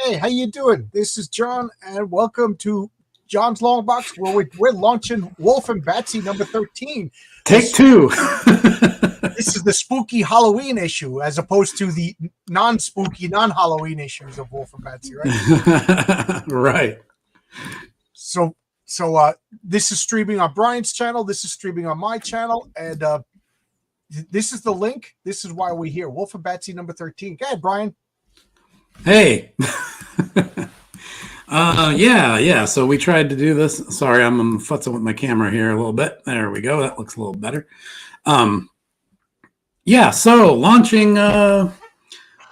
Hey, how you doing? This is John, and welcome to John's Long Box, where we're launching Wolf and Batsy number 13. Take two. This is the spooky Halloween issue, as opposed to the non-spooky, non-Halloween issues of Wolf and Batsy, right? Right. So this is streaming on Brian's channel. This is streaming on my channel, and this is the link. This is why we're here. Wolf and Batsy number 13. Go ahead, Brian. Hey. Yeah. So we tried to do this. Sorry, I'm futzing with my camera here a little bit. There we go. That looks a little better. Yeah. So launching Wolf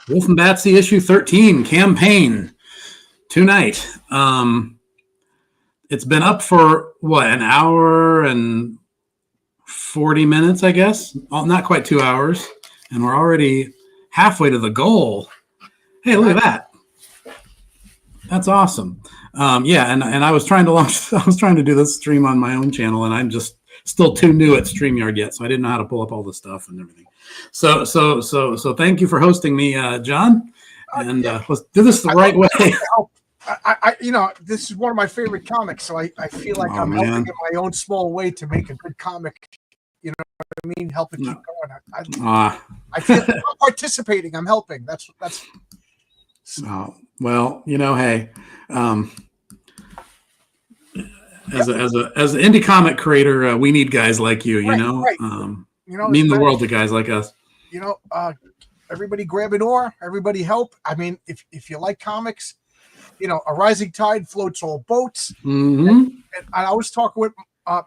and Batsy issue 13 campaign tonight. It's been up for what, an hour and 40 minutes, I guess. Not quite 2 hours, and we're already halfway to the goal. Hey, look at that. That's awesome. Yeah, and I was trying to do this stream on my own channel, and I'm just still too new at StreamYard yet, so I didn't know how to pull up all the stuff and everything. So thank you for hosting me, John. And let's do this the right way. This is one of my favorite comics, so I feel like I'm helping in my own small way to make a good comic. You know what I mean? Helping keep going. I feel like I'm participating. I'm helping. That's. Well, hey, as an indie comic creator, we need guys like you. Right. Mean the world to guys like us. Everybody grab an oar. Everybody help. I mean, if you like comics, a rising tide floats all boats. Mm-hmm. And I was talking with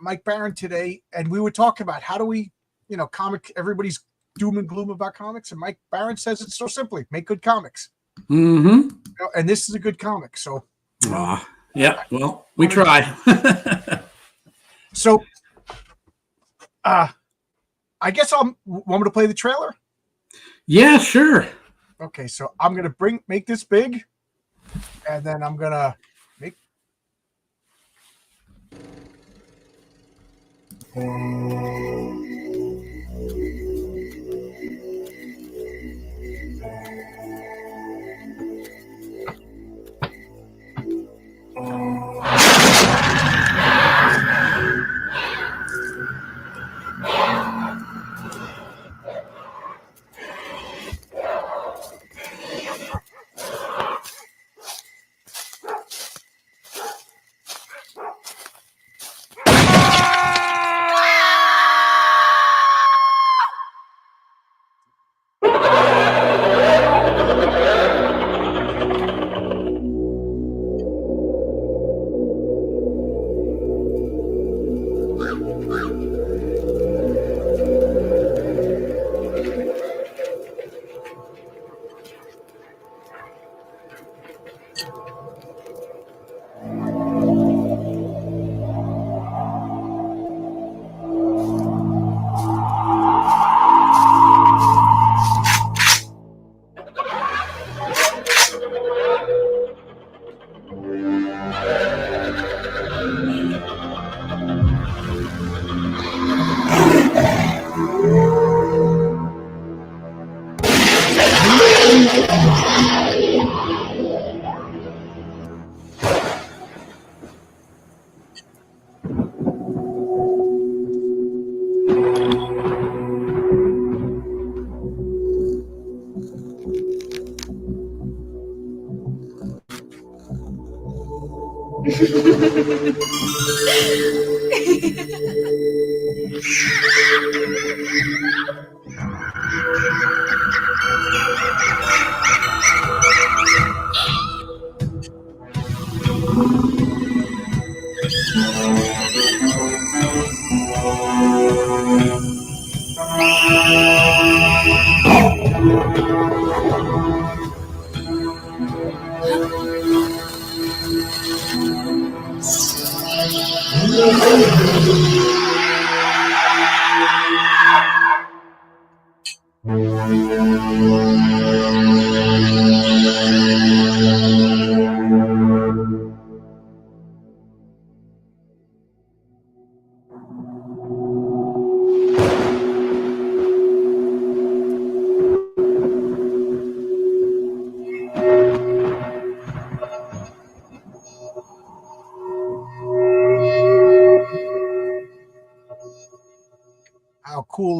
Mike Barron today, and we were talking about how do we, comic. Everybody's doom and gloom about comics, and Mike Barron says it's so simply: make good comics. Mm-hmm. And this is a good comic. So, yeah. Well, we try. So, I guess want me to play the trailer. Yeah, sure. Okay, so I'm gonna make this big, and then I'm gonna make.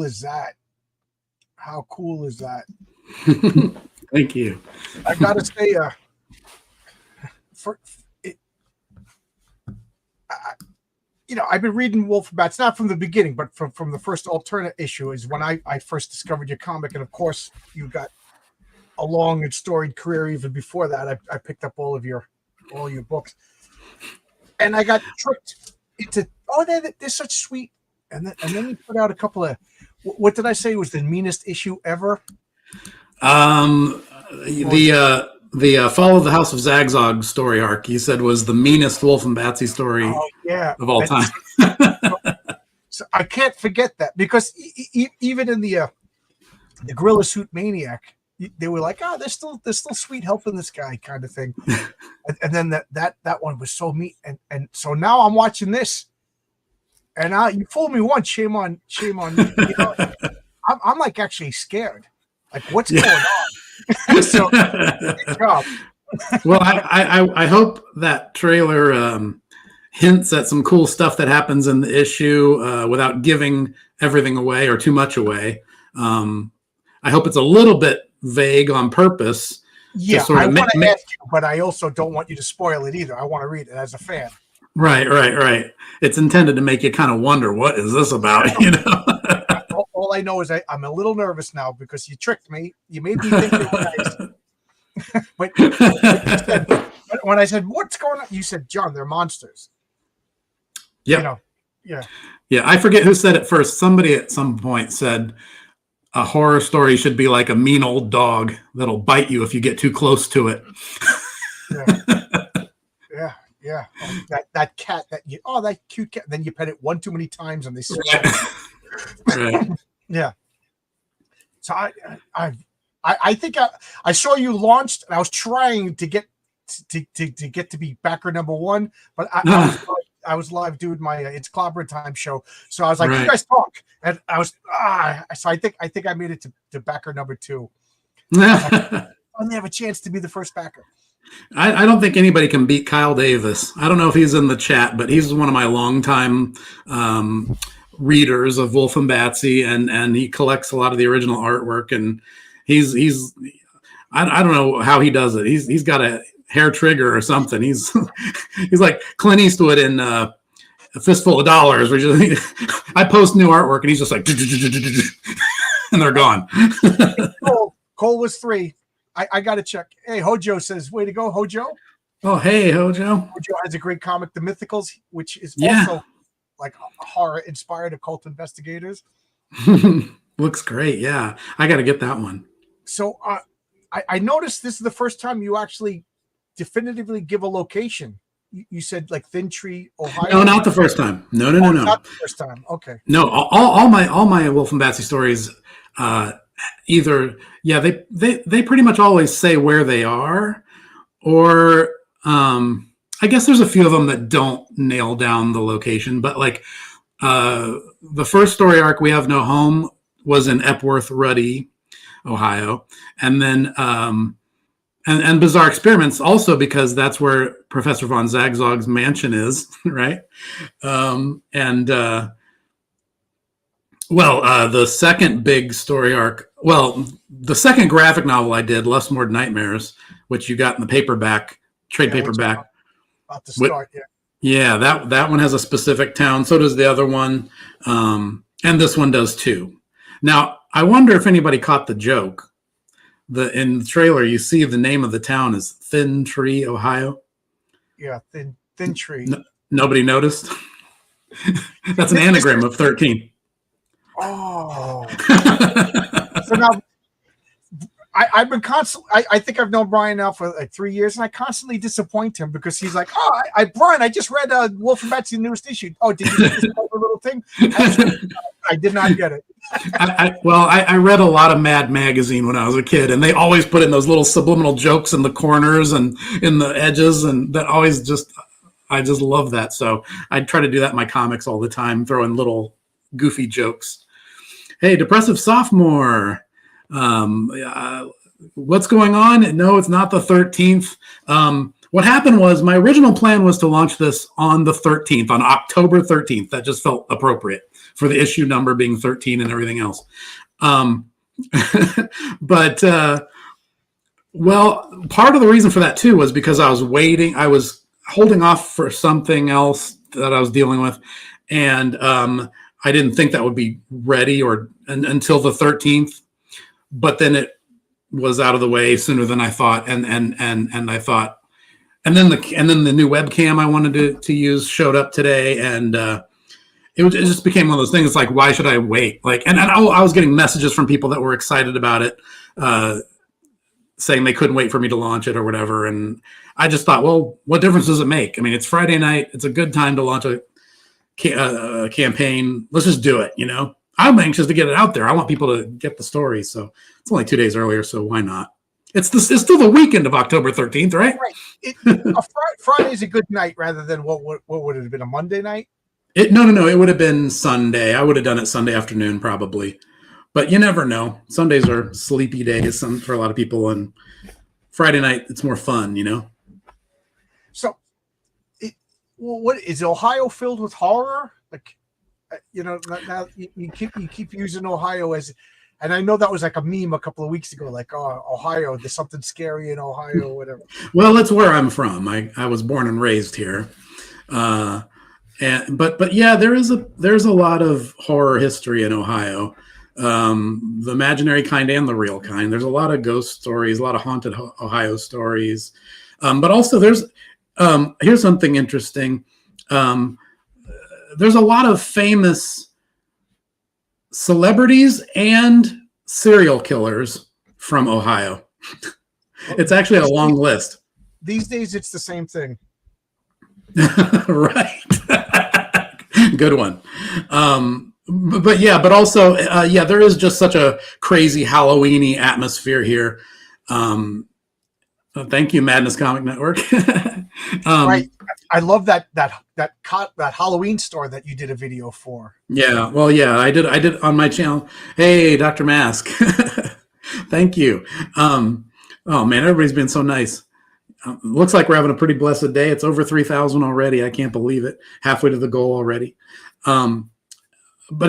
is that? How cool is that? Thank you. I gotta say, I've been reading Wolf of Bats, not from the beginning, but from the first alternate issue is when I first discovered your comic, and of course you got a long and storied career even before that. I picked up all your books, and I got tricked into they're such sweet, and then you put out a couple of, what did I say was the meanest issue ever? The Fall of the House of Zagzag story arc, you said, was the meanest Wolf and Batsy story of all time. So I can't forget that, because even in the Gorilla Suit Maniac, they were like, they're still sweet helping this guy kind of thing. and then that one was so mean. And so now I'm watching this, and you fooled me once. Shame on me. I'm like actually scared. Like, what's going on? So, good job. Well, I hope that trailer hints at some cool stuff that happens in the issue without giving everything away or too much away. I hope it's a little bit vague on purpose. Yeah, I want to ask you, but I also don't want you to spoil it either. I want to read it as a fan. Right. It's intended to make you kind of wonder, what is this about? All I know is I'm a little nervous now because you tricked me. You made me think it was nice. but when I said, what's going on? You said, John, they're monsters. Yeah. Yeah. I forget who said it first. Somebody at some point said a horror story should be like a mean old dog that'll bite you if you get too close to it. Yeah. That cat that cute cat. Then you pet it one too many times and they sit Right. Yeah. So I think I saw you launched, and I was trying to get to be backer number one, but I was live doing my It's Clobber Time show, so I was like, you guys talk, and I was so I think I made it to backer number two. I only have a chance to be the first backer. I don't think anybody can beat Kyle Davis. I don't know if he's in the chat, but he's one of my longtime readers of Wolf and Batsy, and he collects a lot of the original artwork, and he's I don't know how he does it. He's got a hair trigger or something. He's like Clint Eastwood in A Fistful of Dollars, where I post new artwork and he's just like and they're gone. Cole was 3. I got to check. Hey, Hojo says, way to go, Hojo. Oh, hey, Hojo. Hojo has a great comic, The Mythicals, which is also like horror inspired occult investigators. Looks great. Yeah. I got to get that one. So I noticed this is the first time you actually definitively give a location. You said like Thin Tree, Ohio. No, not the first time. No. Not the first time. Okay. No, all my Wolf and Batsy stories, they pretty much always say where they are, or I guess there's a few of them that don't nail down the location, but like the first story arc, We Have No Home, was in Epworth, Ruddy, Ohio, and then and Bizarre Experiments also, because that's where Professor von Zagzag's mansion is, right? The second big story arc, the second graphic novel I did, Lustmord Nightmares, which you got in the paperback, trade paperback. About to start, Yeah, that one has a specific town. So does the other one. And this one does too. Now, I wonder if anybody caught the joke. In the trailer, you see the name of the town is Thin Tree, Ohio. Yeah, Thin Tree. Nobody noticed? That's an anagram of 13. Oh. So now, I've been constantly. I think I've known Brian now for like 3 years, and I constantly disappoint him because he's like, "Oh, Brian, I just read Wolf and Batsy, the newest issue. Oh, did you get this little thing?" I did not get it. I read a lot of Mad Magazine when I was a kid, and they always put in those little subliminal jokes in the corners and in the edges, and that always I just love that. So I try to do that in my comics all the time, throw in little goofy jokes. Hey, Depressive Sophomore. What's going on? No, it's not the 13th. What happened was my original plan was to launch this on the 13th, on October 13th. That just felt appropriate for the issue number being 13 and everything else. But well, part of the reason for that too was because I was holding off for something else that I was dealing with, and I didn't think that would be ready until the 13th, but then it was out of the way sooner than I thought, and I thought, and then the new webcam I wanted to use showed up today, and it just became one of those things. It's like, why should I wait? Like, and I was getting messages from people that were excited about it, saying they couldn't wait for me to launch it or whatever. And I just thought, well, what difference does it make? I mean, it's Friday night. It's a good time to launch a campaign. Let's just do it. I'm anxious to get it out there. I want people to get the story. So it's only 2 days earlier. So why not? It's still the weekend of October 13th, right? Right. Friday is a good night rather than what would it have been, a Monday night? No. It would have been Sunday. I would have done it Sunday afternoon probably. But you never know. Sundays are sleepy days for a lot of people, and Friday night it's more fun, So, what is Ohio filled with horror? Like, now you keep using Ohio as, and I know that was like a meme a couple of weeks ago, like, oh, Ohio, there's something scary in Ohio, whatever. Well, that's where I'm from. I was born and raised here, but yeah, there's a lot of horror history in Ohio. The imaginary kind and the real kind. There's a lot of ghost stories, a lot of haunted Ohio stories. But also here's something interesting. There's a lot of famous celebrities and serial killers from Ohio. It's actually a long list. These days, it's the same thing. Right. Good one. But also, there is just such a crazy Halloween-y atmosphere here. Thank you, Madness Comic Network. Right. I love that Halloween store that you did a video for. Yeah. Well, yeah, I did on my channel. Hey, Dr. Mask. Thank you. Oh man, everybody's been so nice. Looks like we're having a pretty blessed day. It's over 3,000 already. I can't believe it. Halfway to the goal already. On my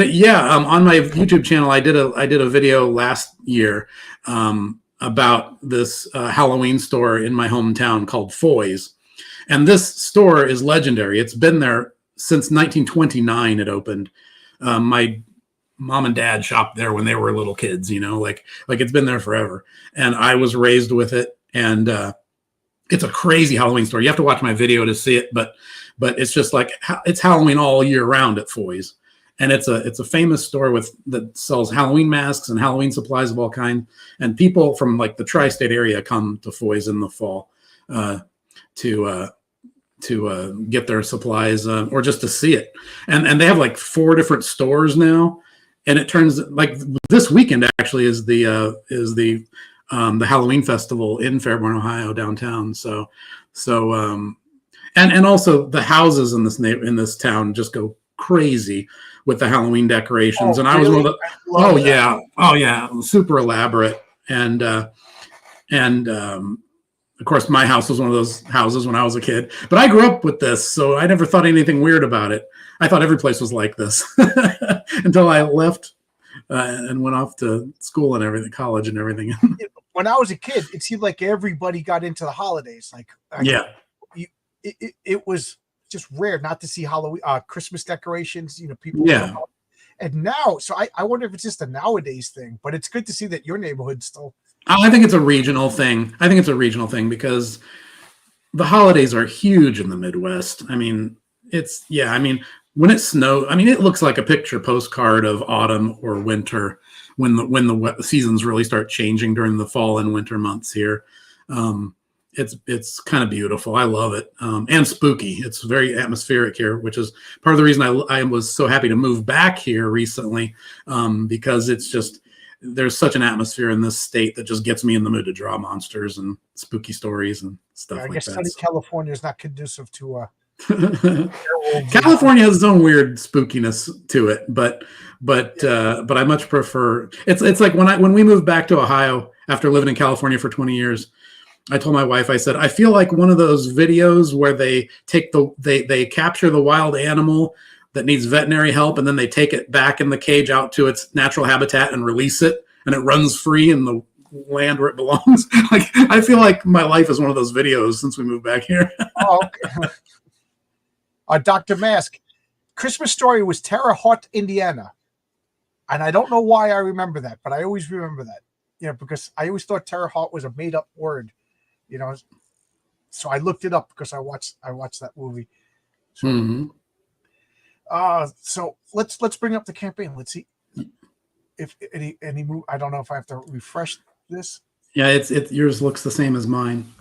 YouTube channel, I did a video last year about this Halloween store in my hometown called Foy's, and this store is legendary. It's been there since 1929. It opened. My mom and dad shopped there when they were little kids. Like it's been there forever, and I was raised with it. And it's a crazy Halloween store. You have to watch my video to see it, but it's just like it's Halloween all year round at Foy's. And it's a famous store that sells Halloween masks and Halloween supplies of all kinds. And people from like the tri-state area come to Foy's in the fall to get their supplies or just to see it. And they have like 4 different stores now. And it turns like this weekend actually is the Halloween festival in Fairborn, Ohio, downtown. And also the houses in this town just go crazy with the Halloween decorations. And I was one of the, oh yeah, super elaborate. And of course my house was one of those houses when I was a kid, but I grew up with this, so I never thought anything weird about it. I thought every place was like this until I left and went off to school and everything, college and everything. When I was a kid, it seemed like everybody got into the holidays. It was just rare not to see Halloween, Christmas decorations, people. Yeah. And now, so I wonder if it's just a nowadays thing, but it's good to see that your neighborhood still. I think it's a regional thing. Because the holidays are huge in the Midwest. I mean, when it snows, it looks like a picture postcard of autumn or winter when the seasons really start changing during the fall and winter months here. It's kind of beautiful. I love it. And spooky. It's very atmospheric here, which is part of the reason I was so happy to move back here recently, because it's just, there's such an atmosphere in this state that just gets me in the mood to draw monsters and spooky stories and stuff like that. I guess sunny California is not conducive to California has its own weird spookiness to it, but I much prefer it's like when we moved back to Ohio after living in California for 20 years. I told my wife, I said, I feel like one of those videos where they capture the wild animal that needs veterinary help, and then they take it back in the cage out to its natural habitat and release it, and it runs free in the land where it belongs. Like, I feel like my life is one of those videos since we moved back here. Oh, okay. Dr. Mask, Christmas Story was Terre Haute, Indiana. And I don't know why I remember that, but I always remember that, because I always thought Terre Haute was a made up word, so I looked it up because I watched that movie. So, so let's bring up the campaign. Let's see if any move. I don't know if I have to refresh this. Yeah, it yours looks the same as mine.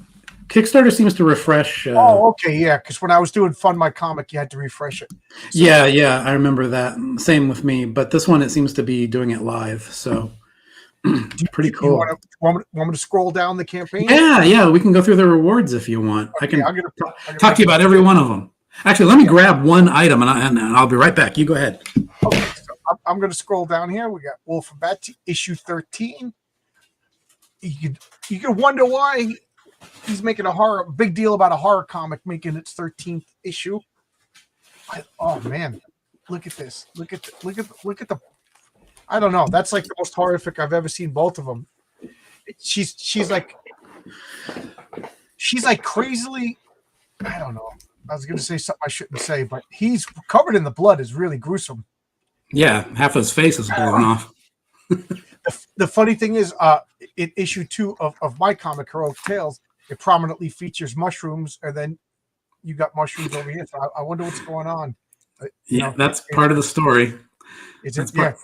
Kickstarter seems to refresh. Oh, okay, yeah. Because when I was doing Fund My Comic, you had to refresh it. So, yeah, I remember that. Same with me, but this one it seems to be doing it live. So pretty cool. You want me to scroll down the campaign? Yeah, we can go through the rewards if you want. Okay, I can talk to you about every one of them. Actually, let me grab one item and I'll be right back. You go ahead. Okay, so I'm going to scroll down here. We got Wolf and BATSY issue 13. You could wonder why he's making a big deal about a horror comic making its 13th issue. Oh man, look at this! Look at the. I don't know. That's like the most horrific I've ever seen. Both of them. She's like crazily. I don't know. I was going to say something I shouldn't say, but he's covered in the blood. Is really gruesome. Yeah, half of his face is blown off. The funny thing is, in issue 2 of my comic, Heroic Tales, it prominently features mushrooms, and then you got mushrooms over here. So I wonder what's going on. That's part of the story.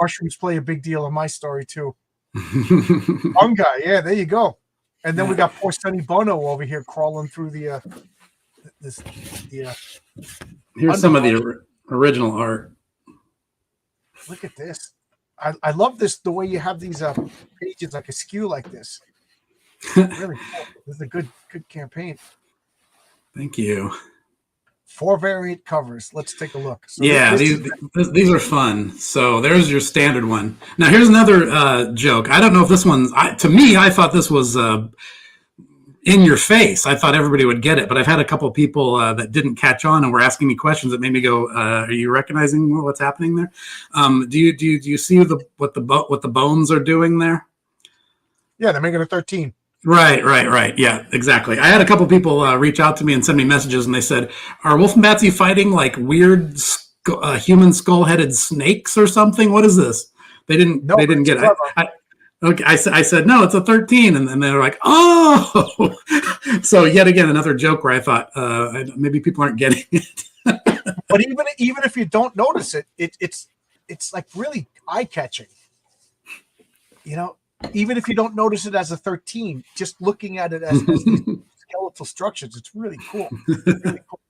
Mushrooms play a big deal in my story too. Fungi, yeah, there you go. And then we got poor Sonny Bono over here crawling through the. Here's some of the original art. Look at this. I love this, the way you have these pages like a skew like this. Really cool. This is a good campaign. Thank you. 4 variant covers. Let's take a look. So these are fun. So there's your standard one. Now here's another joke. I don't know if this one's to me. I thought this was in your face. I thought everybody would get it, but I've had a couple of people that didn't catch on and were asking me questions that made me go, "Are you recognizing what's happening there? Do you see what the bones are doing there?" Yeah, they're making a 13. Right. Yeah, exactly. I had a couple people reach out to me and send me messages, and they said, "Are Wolf and BATSY fighting like weird human skull-headed snakes or something? What is this?" They didn't get it. Okay, I said no, it's a 13, and then they were like, "Oh!" So yet again, another joke where I thought maybe people aren't getting it. But even if you don't notice it, it's like really eye-catching. Even if you don't notice it as a 13, just looking at it as skeletal structures, it's really cool. Really cool.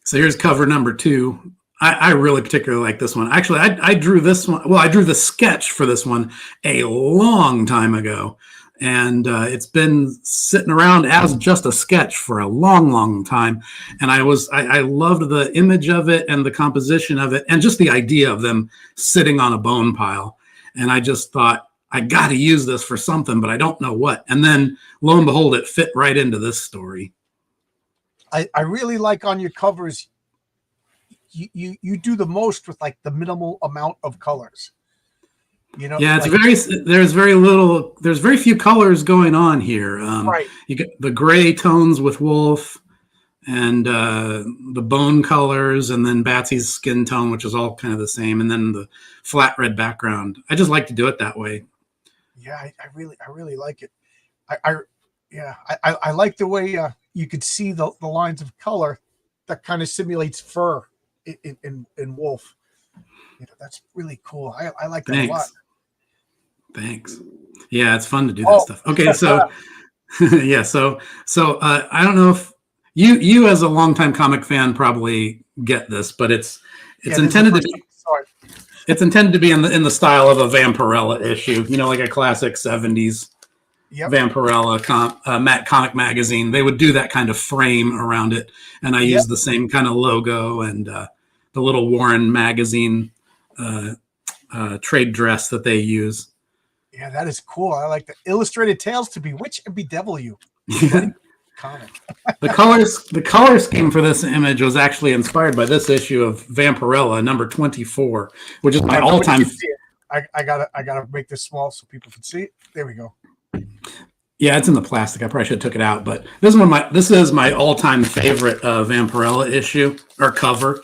So here's cover number 2. I really particularly like this one. Actually, I drew this one. Well, I drew the sketch for this one a long time ago, and it's been sitting around as just a sketch for a long, long time. And I loved the image of it and the composition of it, and just the idea of them sitting on a bone pile. And I just thought, I got to use this for something, but I don't know what. And then, lo and behold, it fit right into this story. I really like on your covers, you do the most with like the minimal amount of colors. Yeah, it's there's very few colors going on here. Right. You get the gray tones with Wolf, and the bone colors, and then Batsy's skin tone, which is all kind of the same, and then the flat red background. I just like to do it that way. Yeah, I really like it. I like the way you could see the lines of color that kind of simulates fur in Wolf. That's really cool. I like that a lot. Thanks. Yeah, it's fun to do that stuff. Okay, so yeah, so I don't know if you as a longtime comic fan probably get this, but it's intended to be. It's intended to be in the style of a Vampirella issue, like a classic 70s Vampirella comic magazine. They would do that kind of frame around it, and I use the same kind of logo and the little Warren magazine trade dress that they use. Yeah, that is cool. I like the illustrated tales to Bewitch and Bedevil You. comic. The color scheme for this image was actually inspired by this issue of Vampirella, number 24, which is my all-time. I gotta make this small so people can see it. There we go. Yeah, it's in the plastic. I probably should have took it out, but this is my all-time favorite Vampirella issue or cover,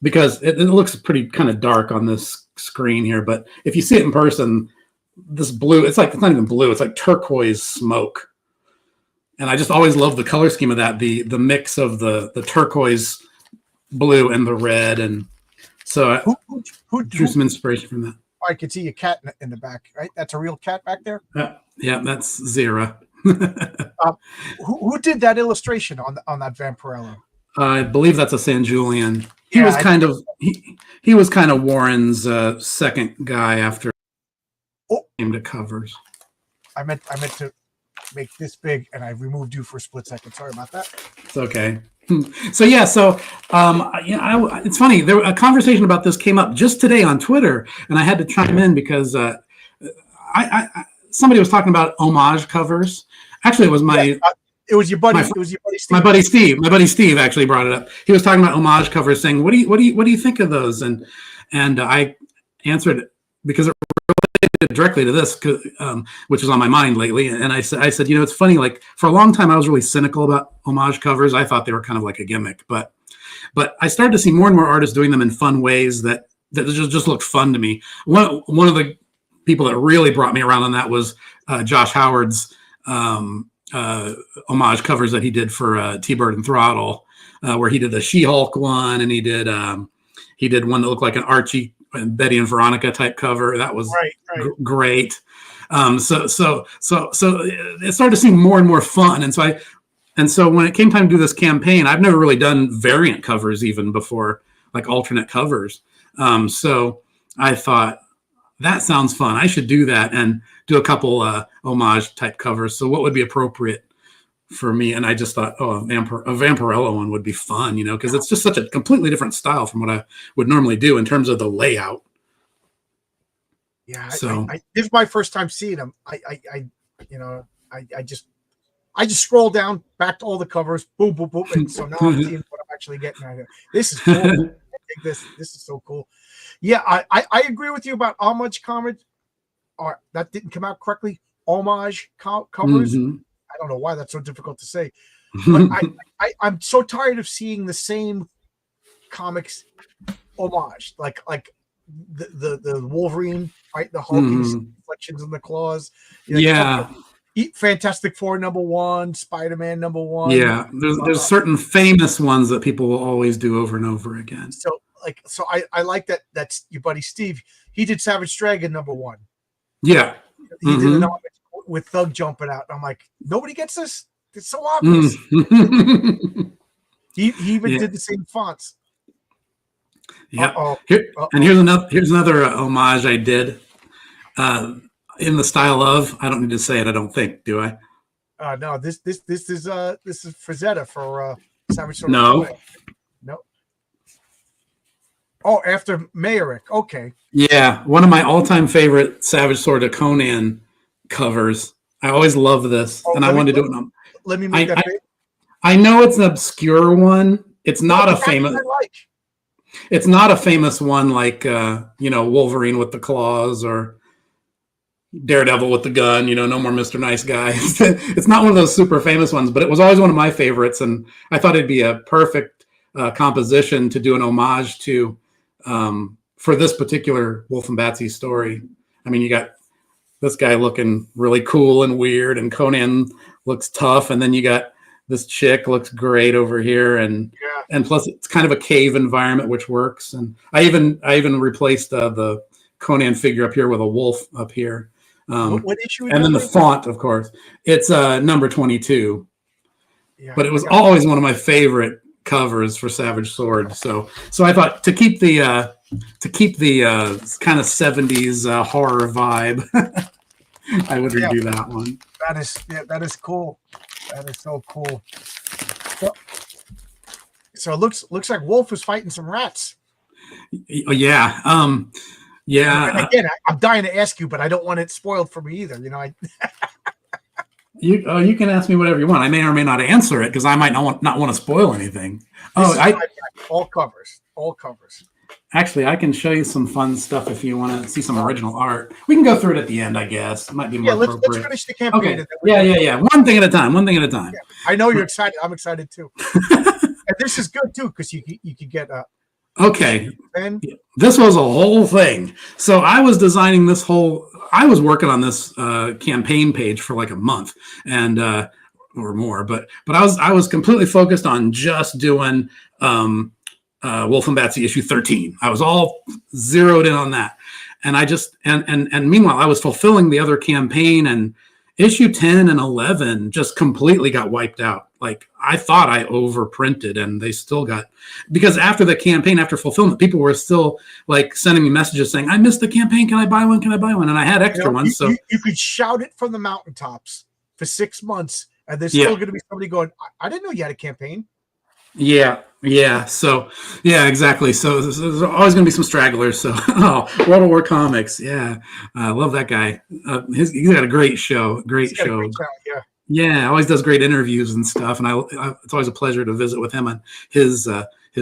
because it looks pretty kind of dark on this screen here. But if you see it in person, this blue, it's not even blue. It's like turquoise smoke. And I just always love the color scheme of that, the mix of the turquoise blue and the red. And so who drew some inspiration from that. I can see a cat in the back, right? That's a real cat back there? Yeah, that's Zira. Who did that illustration on that Vampirella? I believe that's a San Julian. He was kind of Warren's second guy after came to covers. I meant to make this big, and I removed you for a split second. Sorry about that. It's okay. So it's funny. A conversation about this came up just today on Twitter, and I had to chime in because somebody was talking about homage covers. Actually, it was it was your buddy. It was your buddy Steve. My buddy Steve. My buddy Steve actually brought it up. He was talking about homage covers, saying, "What do you think of those?" And I answered because it related directly to this, which was on my mind lately. And I said, it's funny. Like for a long time, I was really cynical about homage covers. I thought they were kind of like a gimmick, but I started to see more and more artists doing them in fun ways that just looked fun to me. One of the people that really brought me around on that was Josh Howard's homage covers that he did for T-Bird and Throttle, where he did the She-Hulk one, and he did one that looked like an Archie and Betty and Veronica type cover. That was great. So it started to seem more and more fun, and so when it came time to do this campaign, I've never really done variant covers even before, like alternate covers. So I thought, that sounds fun. I should do that and do a couple homage type covers. So what would be appropriate for me? And I just thought, a Vampirella one would be fun, because it's just such a completely different style from what I would normally do in terms of the layout. Yeah. So this is my first time seeing them. I just scroll down back to all the covers, boom, boom, boom. And so now I'm seeing what I'm actually getting out of it. This is cool. I think this is so cool. Yeah, I agree with you about homage comments. Or that didn't come out correctly. Homage covers. Mm-hmm. I don't know why that's so difficult to say. But I'm so tired of seeing the same comics homage, like the Wolverine, right? The Hulk reflections in the claws. Fantastic Four #1, Spider-Man #1. Yeah, there's certain famous ones that people will always do over and over again. So I like that. That's your buddy Steve. He did Savage Dragon #1. Yeah, he did an homage with Thug jumping out. I'm like, nobody gets this. It's so obvious. He even did the same fonts. Yeah. And here's another homage I did. In the style of, I don't need to say it, I don't think, do I? No, this is Frazetta for Savage Sword. No. Oh, after Mayerick. Okay. Yeah, one of my all-time favorite Savage Sword of Conan covers. I always love this, and I wanted to do it. Let me make that big. I know it's an obscure one. It's not a famous. It's not a famous one like Wolverine with the claws or Daredevil with the gun, no more Mr. Nice Guy. It's not one of those super famous ones, but it was always one of my favorites. And I thought it'd be a perfect composition to do an homage to for this particular Wolf and Batsy story. I mean, you got this guy looking really cool and weird, and Conan looks tough. And then you got this chick looks great over here. And plus it's kind of a cave environment, which works. And I even replaced the Conan figure up here with a wolf up here. What issue? And then the font, of course, it's number 22. Yeah, but it was always one of my favorite covers for Savage Sword. So I thought to keep the kind of 70s horror vibe, I would redo that one. That is cool. That is so cool. So it looks like Wolf is fighting some rats. Yeah. Yeah. And again, I'm dying to ask you, but I don't want it spoiled for me either. You can ask me whatever you want. I may or may not answer it because I might not want to spoil anything. All covers. Actually, I can show you some fun stuff if you want to see some original art. We can go through it at the end, I guess. It might be more appropriate. Let's finish the campaign. Okay. Yeah. One thing at a time. Yeah. I know you're excited. I'm excited too. And this is good too because you could get okay. This was a whole thing. So I was designing this whole. I was working on this campaign page for like a month and or more, but I was completely focused on just doing. Wolf and Batsy issue 13. I was all zeroed in on that. And I just, and meanwhile, I was fulfilling the other campaign, and issue 10 and 11 just completely got wiped out. Like I thought I overprinted, and they still got, because after the campaign, after fulfillment, people were still like sending me messages saying, I missed the campaign. Can I buy one? And I had extra ones. So you could shout it from the mountaintops for 6 months, and there's still going to be somebody going, I didn't know you had a campaign. Yeah. So, yeah, exactly. So there's always going to be some stragglers. So, World of War Comics. Yeah. I love that guy. He's got a great show. Great show. Yeah. Always does great interviews and stuff. And it's always a pleasure to visit with him on his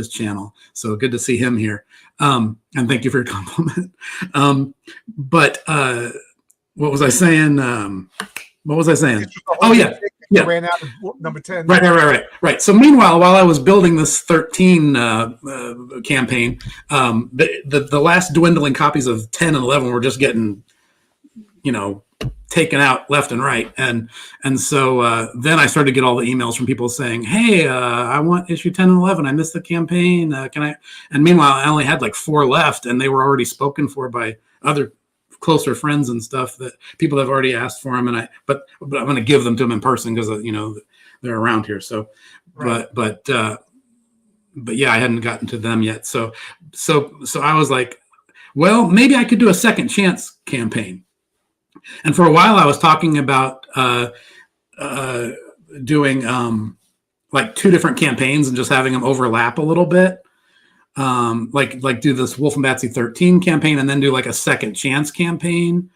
channel. So good to see him here. And thank you for your compliment. But what was I saying? Oh, yeah. Yeah. Ran out of number 10. Right. So meanwhile, while I was building this 13 campaign, the last dwindling copies of 10 and 11 were just getting, taken out left and right. And so then I started to get all the emails from people saying, hey, I want issue 10 and 11. I missed the campaign. Can I? And meanwhile, I only had like 4 left, and they were already spoken for by other closer friends and stuff, that people have already asked for them, but I'm going to give them to them in person because they're around here. So, right. but yeah, I hadn't gotten to them yet. So I was like, well, maybe I could do a second chance campaign. And for a while, I was talking about doing like 2 different campaigns and just having them overlap a little bit. Like do this Wolf and Batsy 13 campaign and then do like a second chance campaign,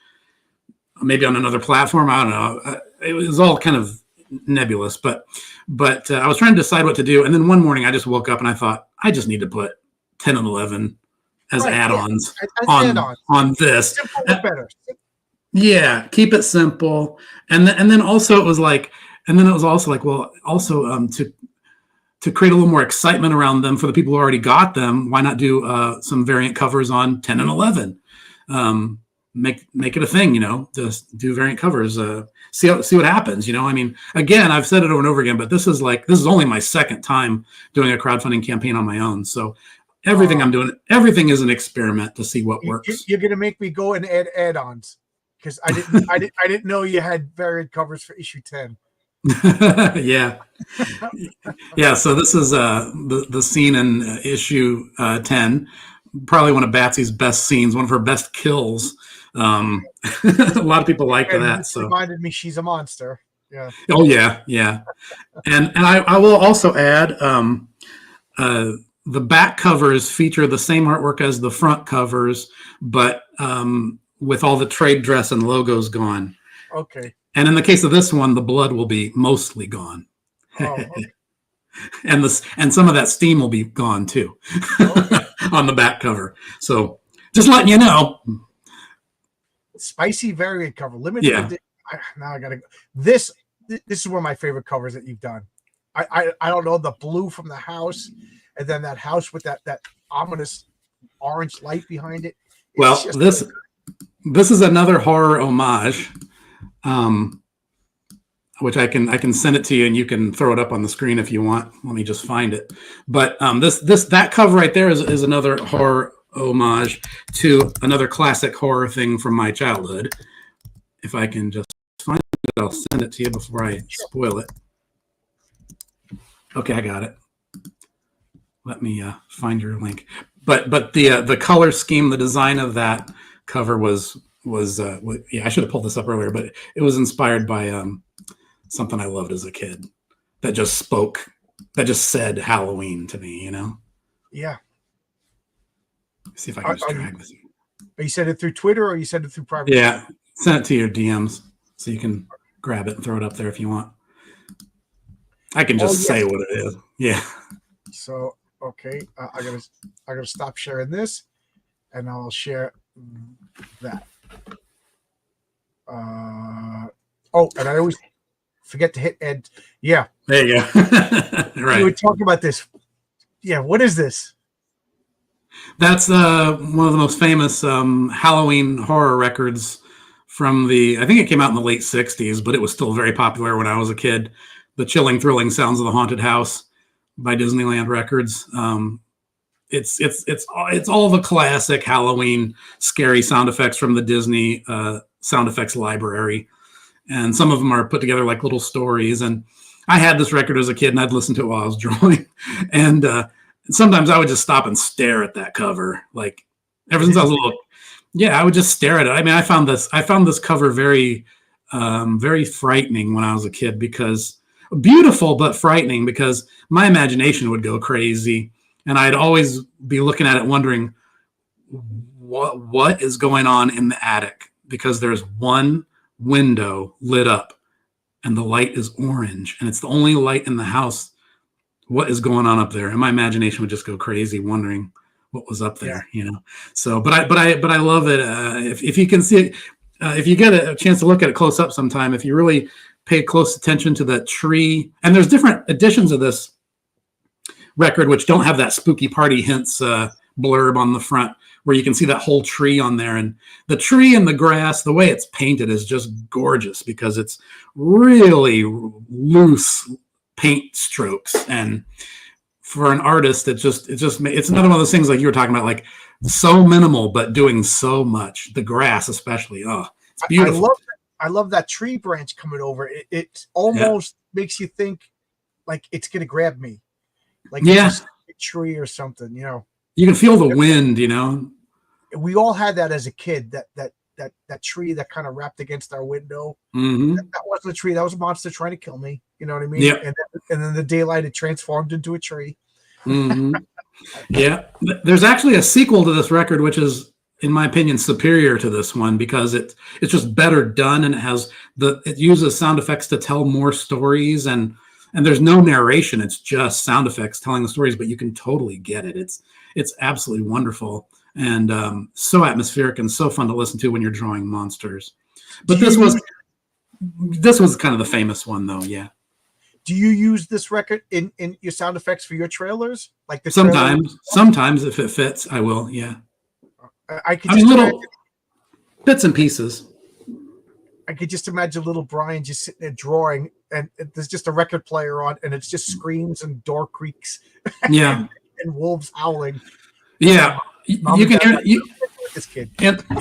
maybe on another platform. I don't know. It was all kind of nebulous, but I was trying to decide what to do. And then one morning I just woke up and I thought, I just need to put 10 and 11 as add-ons on this. Simple better. Yeah, keep it simple. And then also it was like, well, also to create a little more excitement around them for the people who already got them, why not do some variant covers on 10 and 11? Make it a thing, just do variant covers. See what happens. I mean, again, I've said it over and over again, but this is only my second time doing a crowdfunding campaign on my own. So everything I'm doing, everything is an experiment to see what works. You're gonna make me go and add add-ons because I didn't know you had variant covers for issue 10. Yeah. So this is the scene in issue 10, probably one of Batsy's best scenes, one of her best kills. A lot of people like that. So reminded me she's a monster. Yeah. Oh yeah. And I will also add the back covers feature the same artwork as the front covers, but with all the trade dress and logos gone. Okay. And in the case of this one, the blood will be mostly gone. Oh, okay. and some of that steam will be gone too on the back cover. So just letting you know. Spicy variant cover, limited. Yeah. Now I gotta go. This is one of my favorite covers that you've done. I don't know, the blue from the house, and then that house with that ominous orange light behind it. Well, this is another horror homage. Which I can send it to you and you can throw it up on the screen if you want. Let me just find it. But that cover right there is another horror homage to another classic horror thing from my childhood. If I can just find it, I'll send it to you before I spoil it. Okay, I got it. Let me find your link. But the color scheme, the design of that cover was I should have pulled this up earlier, but it was inspired by something I loved as a kid that just said Halloween to me, Yeah. Let's see if I can just drag this. You sent it through Twitter or you sent it through private? Yeah, send it to your DMs so you can grab it and throw it up there if you want. I can just say what it is. Yeah. So okay, I gotta stop sharing this, and I'll share that. Oh, and I always forget to hit end. Yeah. There you go. Right. We were talking about this. Yeah. What is this? That's one of the most famous Halloween horror records from I think it came out in the late 60s, but it was still very popular when I was a kid. The Chilling, Thrilling Sounds of the Haunted House by Disneyland Records. It's all the classic Halloween scary sound effects from the Disney sound effects library. And some of them are put together like little stories. And I had this record as a kid, and I'd listen to it while I was drawing. And sometimes I would just stop and stare at that cover. Like ever since I was a little, I would just stare at it. I mean, I found this cover very, very frightening when I was a kid, because beautiful but frightening, because my imagination would go crazy, and I'd always be looking at it wondering what is going on in the attic, because there's one window lit up and the light is orange and it's the only light in the house. What is going on up there? And my imagination would just go crazy wondering what was up there, So, but I love it. If you can see it, if you get a chance to look at it close up sometime, if you really pay close attention to that tree, and there's different editions of this record which don't have that spooky party hints blurb on the front, where you can see that whole tree on there. And the tree and the grass, the way it's painted is just gorgeous, because it's really loose paint strokes. And for an artist, it's another one of those things like you were talking about, like so minimal, but doing so much. The grass, especially. Oh, it's beautiful. I love that tree branch coming over. It almost makes you think like it's going to grab me. Like it's a tree or something, You can feel the wind, We all had that as a kid, that tree that kind of wrapped against our window. Mm-hmm. That wasn't a tree. That was a monster trying to kill me. You know what I mean? Yeah. And then the daylight, it transformed into a tree. Mm-hmm. Yeah. There's actually a sequel to this record, which is, in my opinion, superior to this one, because it's just better done, and it uses sound effects to tell more stories, and there's no narration. It's just sound effects telling the stories, but you can totally get it. It's absolutely wonderful, and so atmospheric and so fun to listen to when you're drawing monsters. But this was kind of the famous one, though. Yeah. Do you use this record in your sound effects for your trailers? Like sometimes if it fits, I will. Yeah. I could just little bits and pieces. I could just imagine little Brian just sitting there drawing, and there's just a record player on, and it's just screams and door creaks. Yeah. and wolves howling. Yeah. You can hear this kid.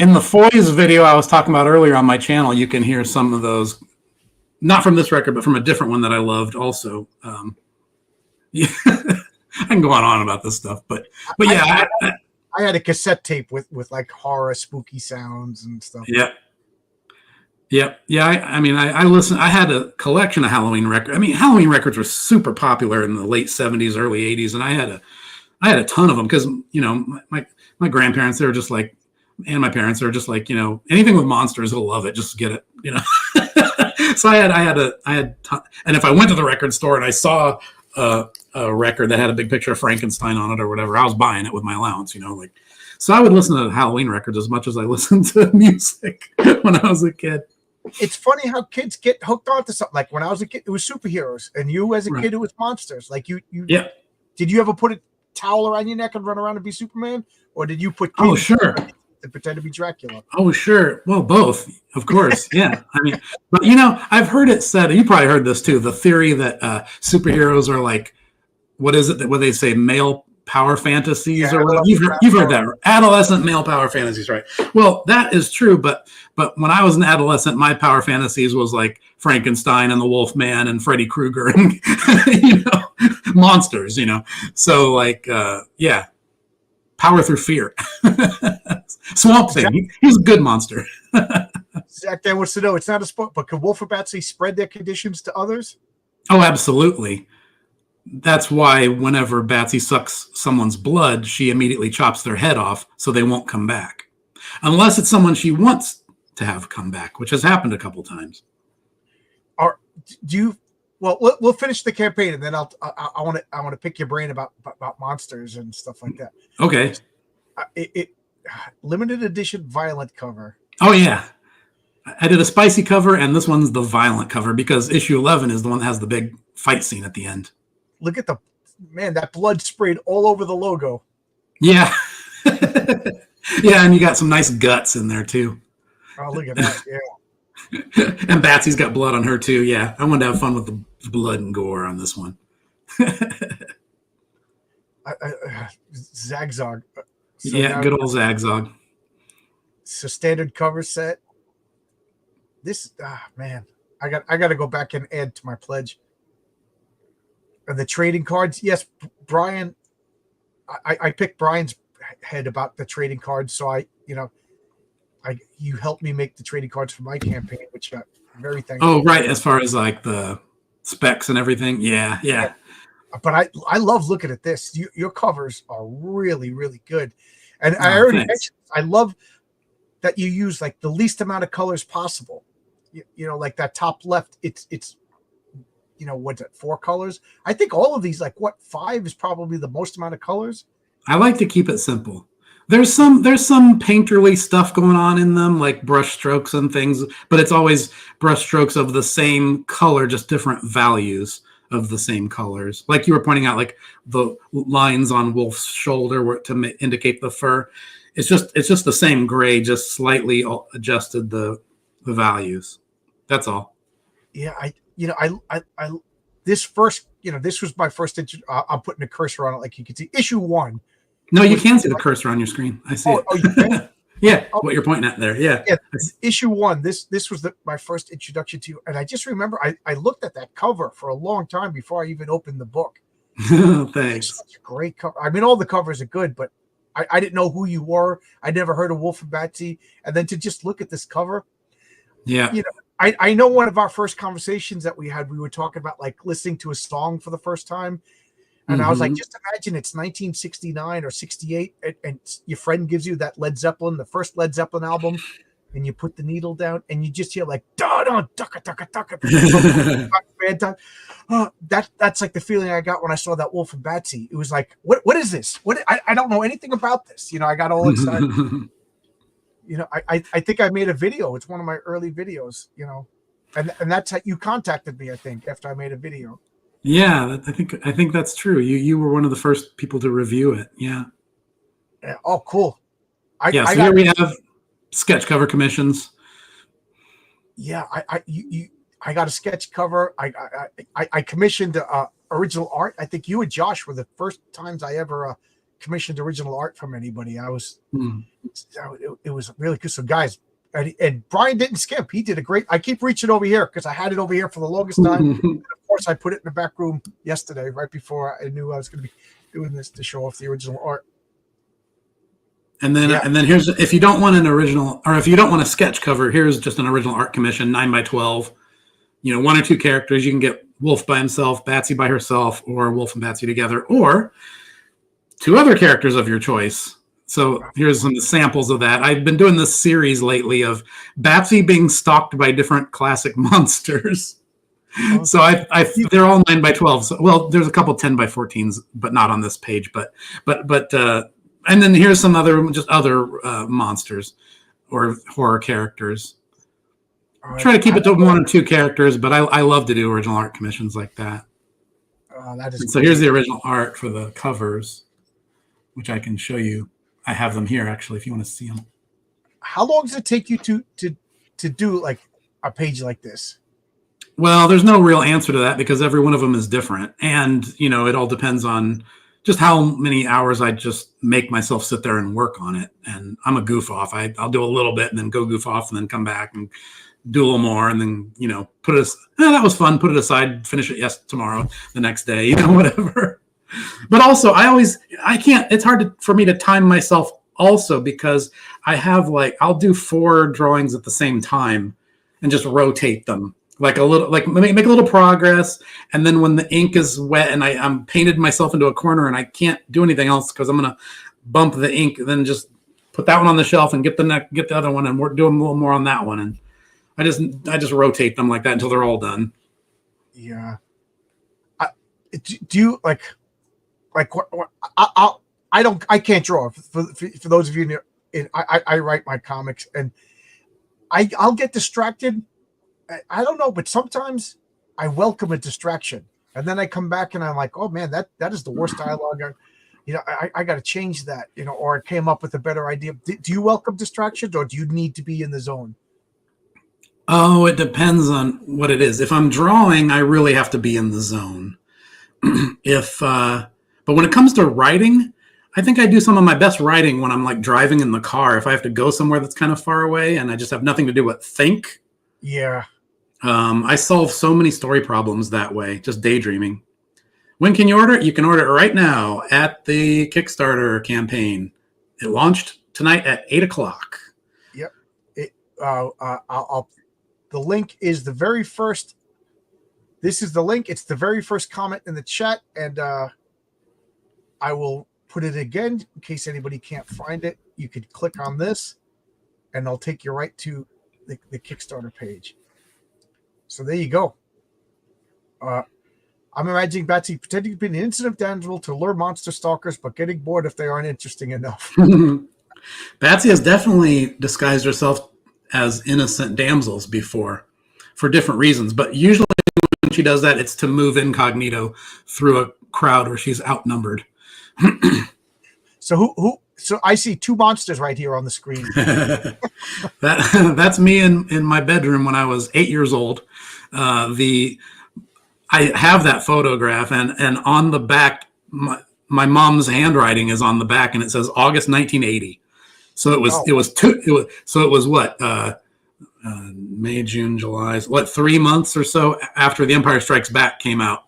In the Foy's video I was talking about earlier on my channel, you can hear some of those, not from this record, but from a different one that I loved also. Yeah. I can go on about this stuff, but yeah. I had a cassette tape with like horror, spooky sounds and stuff. Yeah. I mean, I listened. I had a collection of Halloween records. I mean, Halloween records were super popular in the late 70s, early 80s, and I had a ton of them, because my grandparents, they were just like, and my parents, they were just like, anything with monsters, they'll love it. Just get it, So I had ton, and if I went to the record store and I saw a record that had a big picture of Frankenstein on it or whatever, I was buying it with my allowance, So I would listen to Halloween records as much as I listened to music when I was a kid. It's funny how kids get hooked onto something. Like when I was a kid, it was superheroes, and you as a kid, it was monsters. Like you. Yeah. Did you ever put a towel around your neck and run around and be Superman, or did you put? Oh, sure. And pretend to be Dracula. Oh, sure. Well, both, of course. Yeah. I mean, but I've heard it said. You probably heard this too. The theory that superheroes are like, what is it that they say, male power fantasies, or whatever. You've heard that, adolescent male power fantasies, right? Well, that is true, but when I was an adolescent, my power fantasies was like Frankenstein and the Wolf Man and Freddy Krueger and monsters, So like power through fear. Swamp Thing, he's a good monster. Zach Dan wants to know, it's not a sport, but can Wolf or Batsy spread their conditions to others? Oh, absolutely. That's why whenever Batsy sucks someone's blood, she immediately chops their head off so they won't come back. Unless it's someone she wants to have come back, which has happened a couple times. do you? Well, we'll finish the campaign, and then I want to pick your brain about monsters and stuff like that. Okay. It limited edition violent cover. Oh yeah, I did a spicy cover, and this one's the violent cover because issue 11 is the one that has the big fight scene at the end. Look at that blood sprayed all over the logo. Yeah. Yeah, and you got some nice guts in there too. Oh, look at that! Yeah. And Batsy's got blood on her too. Yeah, I wanted to have fun with the blood and gore on this one. Zagzog. So yeah, good old Zagzog. It's a standard cover set. This man, I got to go back and add to my pledge. And the trading cards, yes, Brian. I picked Brian's head about the trading cards, so you helped me make the trading cards for my campaign, which got very thankful. Oh, right, as far as like the specs and everything, yeah. But I love looking at this. Your covers are really, really good, and I already mentioned I love that you use like the least amount of colors possible. You know, like that top left, it's what's it, 4 colors? I think all of these, like 5 is probably the most amount of colors. I like to keep it simple. There's some painterly stuff going on in them, like brush strokes and things, but it's always brush strokes of the same color, just different values of the same colors. Like you were pointing out, like the lines on Wolf's shoulder were to indicate the fur. It's just the same gray, just slightly adjusted the values. That's all. Yeah, I this first, this was my first. I'm putting a cursor on it, like you can see. Issue 1. No, you can see the cursor on your screen. I see it. Oh, you can? Yeah, what you're pointing at there. Yeah. Issue 1. This was my first introduction to you, and I just remember I looked at that cover for a long time before I even opened the book. Thanks. It's such a great cover. I mean, all the covers are good, but I didn't know who you were. I never heard of Wolf and Batsy, and then to just look at this cover. Yeah. I know one of our first conversations that we had, we were talking about like listening to a song for the first time. And I was like, just imagine it's 1969 or 68, and your friend gives you that the first Led Zeppelin album, and you put the needle down, and you just hear like, da-da, ducka. Bad time. That's like the feeling I got when I saw that Wolf and Batsy. It was like, what is this? I don't know anything about this. I got all excited. I think I made a video. It's one of my early videos, and that's how you contacted me, I think, after I made a video. Yeah, I think that's true. You were one of the first people to review it. Yeah. Oh, cool. Here we have sketch cover commissions. Yeah, I got a sketch cover. I commissioned original art. I think you and Josh were the first times I ever commissioned original art from anybody. It was really good. So guys, and Brian didn't skimp. He did a great. I keep reaching over here because I had it over here for the longest time. And of course, I put it in the back room yesterday, right before I knew I was going to be doing this to show off the original art. And then here's, if you don't want an original, or if you don't want a sketch cover, here's just an original art commission, 9x12. 1 or 2 characters. You can get Wolf by himself, Batsy by herself, or Wolf and Batsy together, or 2 other characters of your choice. So here's some samples of that. I've been doing this series lately of Batsy being stalked by different classic monsters. Okay. So they're all 9x12. So, well, there's a couple 10x14s, but not on this page. But and then here's some other monsters or horror characters. Try to keep it to 1 or 2 characters, but I love to do original art commissions like that. That is so here's the original art for the covers, which I can show you. I have them here, actually, if you want to see them. How long does it take you to do like a page like this? Well, there's no real answer to that because every one of them is different. And, it all depends on just how many hours I just make myself sit there and work on it. And I'm a goof off. I'll do a little bit and then go goof off and then come back and do a little more and then, put it, that was fun, put it aside, finish it tomorrow, the next day, whatever. But also I can't, it's hard for me to time myself also because I have I'll do 4 drawings at the same time and just rotate them make a little progress. And then when the ink is wet and I'm painted myself into a corner and I can't do anything else because I'm going to bump the ink, then just put that one on the shelf and get the other one and we're doing a little more on that one. And I just rotate them like that until they're all done. Yeah. Do you like what I can't draw for those of you I write my comics and I'll get distracted. I don't know, but sometimes I welcome a distraction and then I come back and I'm like, oh man, that is the worst dialogue. I got to change that, or I came up with a better idea. Do you welcome distractions or do you need to be in the zone? Oh, it depends on what it is. If I'm drawing, I really have to be in the zone. But when it comes to writing, I think I do some of my best writing when I'm like driving in the car. If I have to go somewhere that's kind of far away and I just have nothing to do but think. Yeah. I solve so many story problems that way, just daydreaming. When can you order it? You can order it right now at the Kickstarter campaign. It launched tonight at 8:00. Yep. The link is the very first. This is the link. It's the very first comment in the chat, and I will put it again in case anybody can't find it. You could click on this, and I'll take you right to the Kickstarter page. So there you go. I'm imagining Batsy pretending to be an innocent damsel to lure monster stalkers, but getting bored if they aren't interesting enough. Batsy has definitely disguised herself as innocent damsels before for different reasons, but usually when she does that, it's to move incognito through a crowd where she's outnumbered. So so I see two monsters right here on the screen. That's me in my bedroom when I was 8 years old. I have that photograph, and on the back, my mom's handwriting is on the back, and it says August 1980. So it was what May, June, July, 3 months or so after The Empire Strikes Back came out,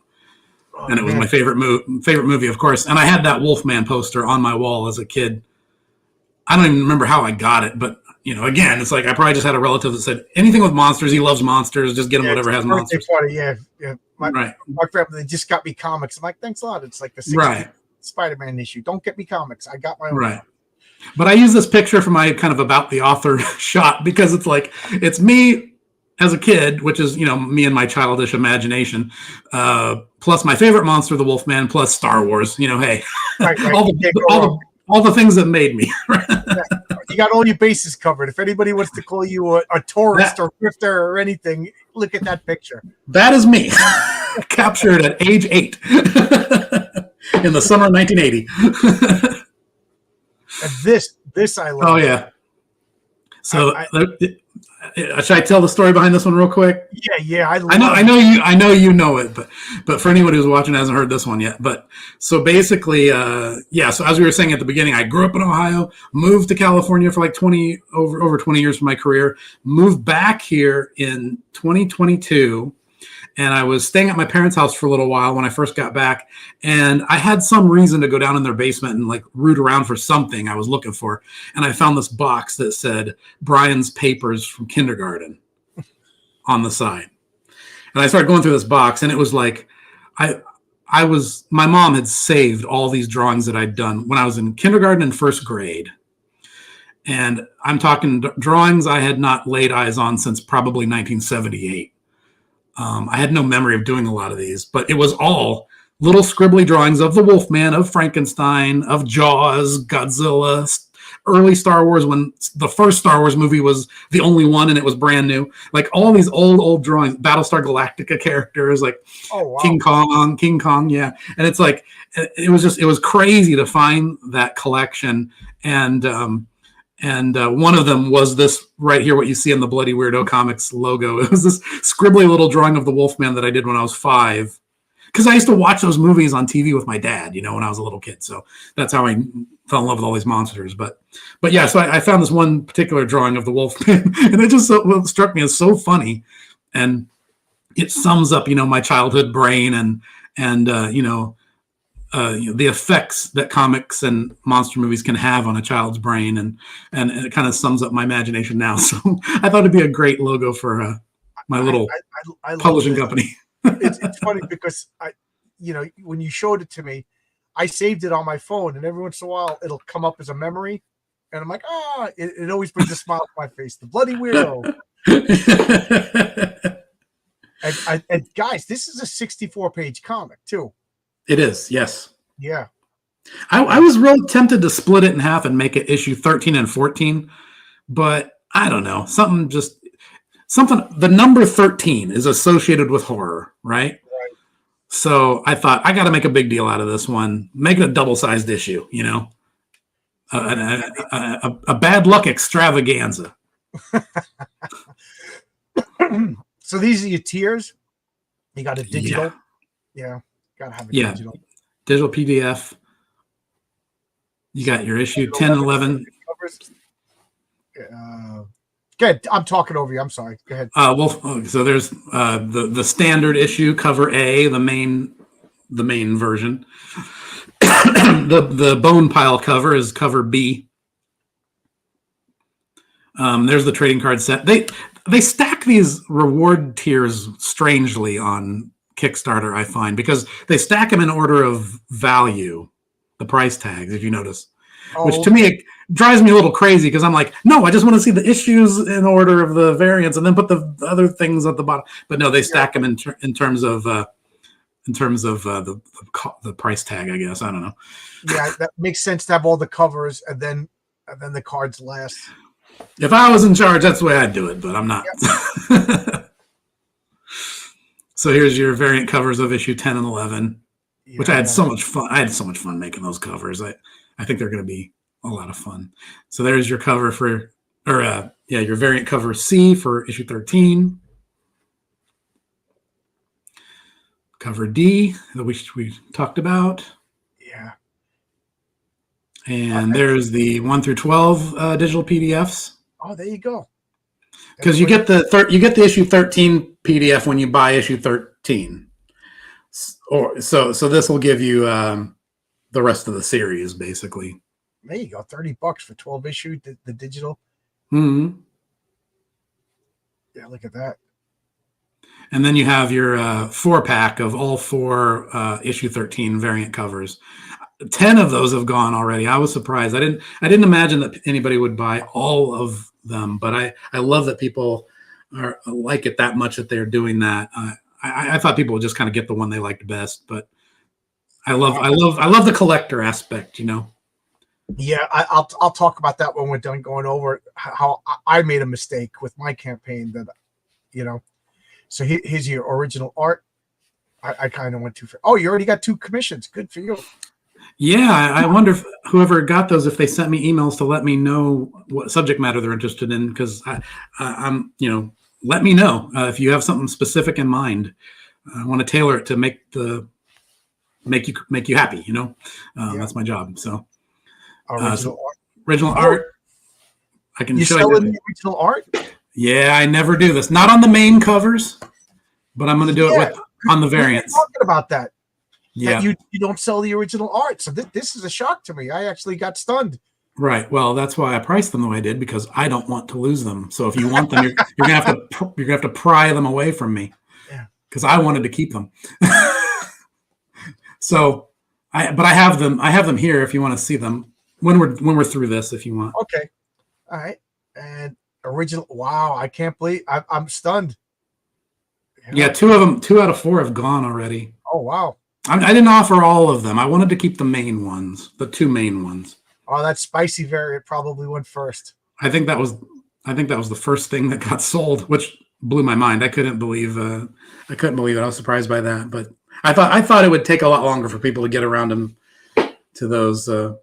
and it was my favorite movie, of course. And I had that Wolfman poster on my wall as a kid. I don't even remember how I got it, but again, it's like I probably just had a relative that said anything with monsters. He loves monsters. Just get him whatever has monsters. Party, yeah. My family, they just got me comics. I'm like, thanks a lot. It's like the 60th Spider-Man issue. Don't get me comics. I got my own. Right. But I use this picture for my kind of about the author shot because it's like it's me as a kid, which is me and my childish imagination, plus my favorite monster, the Wolfman, plus Star Wars. Hey, right. all the things that made me. You got all your bases covered. If anybody wants to call you a tourist or grifter or anything, look at that picture. That is me, captured at age 8 in the summer of 1980. And this I love. Oh yeah. So should I tell the story behind this one real quick? Yeah. I know you know it, but for anyone who's watching and hasn't heard this one yet, but so basically, so as we were saying at the beginning, I grew up in Ohio, moved to California for like over 20 years of my career, moved back here in 2022. And I was staying at my parents' house for a little while when I first got back. And I had some reason to go down in their basement and like root around for something I was looking for. And I found this box that said Brian's papers from kindergarten on the side. And I started going through this box, and it was like, my mom had saved all these drawings that I'd done when I was in kindergarten and first grade. And I'm talking drawings I had not laid eyes on since probably 1978. I had no memory of doing a lot of these, but it was all little scribbly drawings of the Wolfman, of Frankenstein, of Jaws, Godzilla, early Star Wars when the first Star Wars movie was the only one and it was brand new. Like all these old drawings, Battlestar Galactica characters, like King Kong, yeah. And it's like it was crazy to find that collection. And one of them was this right here, what you see in the Bloody Weirdo Comics logo. It was this scribbly little drawing of the Wolfman that I did when I was 5. Because I used to watch those movies on TV with my dad, when I was a little kid. So that's how I fell in love with all these monsters. But yeah, so I found this one particular drawing of the Wolfman, and it just struck me as so funny. And it sums up, my childhood brain and the effects that comics and monster movies can have on a child's brain, and it kind of sums up my imagination now. So I thought it'd be a great logo for my little publishing company. It's funny because when you showed it to me, I saved it on my phone, and every once in a while it'll come up as a memory, and I'm like, it always brings a smile to my face. The Bloody Weirdo. And guys, this is a 64-page comic too. It is, yes. Yeah. I was real tempted to split it in half and make it issue 13 and 14, but I don't know. Something. The number 13 is associated with horror, right? So I thought I got to make a big deal out of this one. Make it a double-sized issue, you know, a bad luck extravaganza. So these are your tiers. You got a digital. Yeah. Gotta have a digital. Digital PDF. You got your issue 10 and 11. Good. I'm talking over you. I'm sorry. Go ahead. So there's the standard issue, cover A, the main version. the bone pile cover is cover B. There's the trading card set. They stack these reward tiers strangely on Kickstarter, I find, because they stack them in order of value, the price tags, if you notice. Which to me it drives me a little crazy because I'm like, no, I just want to see the issues in order of the variants and then put the other things at the bottom. But no, they stack them in terms of the price tag, I guess. I don't know. Yeah, that makes sense to have all the covers and then the cards last. If I was in charge, that's the way I'd do it, but I'm not. Yep. So here's your variant covers of issue 10 and 11, which I had so much fun. I had so much fun making those covers. I think they're going to be a lot of fun. So there's your cover your variant cover C for issue 13. Cover D that we talked about. Yeah. And there's the 1 through 12 digital PDFs. Oh, there you go. Because you get the issue 13 PDF when you buy issue 13. So this will give you the rest of the series, basically. There you go, $30 for 12 issue, the digital. Mm-hmm. Yeah, look at that. And then you have your 4-pack of all 4 issue 13 variant covers. 10 of those have gone already. I was surprised. I didn't imagine that anybody would buy all of them, but I love that people like it that much that they're doing that. I thought people would just kind of get the one they liked best, but I love the collector aspect, you know. Yeah, I'll talk about that when we're done going over how I made a mistake with my campaign that, you know. So here's your original art. I kind of went too far. Oh, you already got 2 commissions. Good for you. Yeah, I wonder if whoever got those, if they sent me emails to let me know what subject matter they're interested in, because I'm, you know, let me know if you have something specific in mind. I want to tailor it to make you happy. You know, that's my job. So original art. I can show you the original art. Yeah, I never do this. Not on the main covers, but I'm going to do it on the variants. Talking about that. Yeah, you don't sell the original art, so this is a shock to me. I actually got stunned. Right. Well, that's why I priced them the way I did, because I don't want to lose them. So if you want them, you're gonna have to pry them away from me. Yeah. Because I wanted to keep them. So, I have them. I have them here if you want to see them when we're through this. If you want. Okay. All right. And original. Wow, I can't believe I'm stunned. Yeah, 2 out of 4 have gone already. Oh wow. I didn't offer all of them. I wanted to keep the main ones, the 2 main ones. Oh, that spicy variant probably went first. I think that was the first thing that got sold, which blew my mind. I couldn't believe it. I was surprised by that, but I thought it would take a lot longer for people to get around them to those the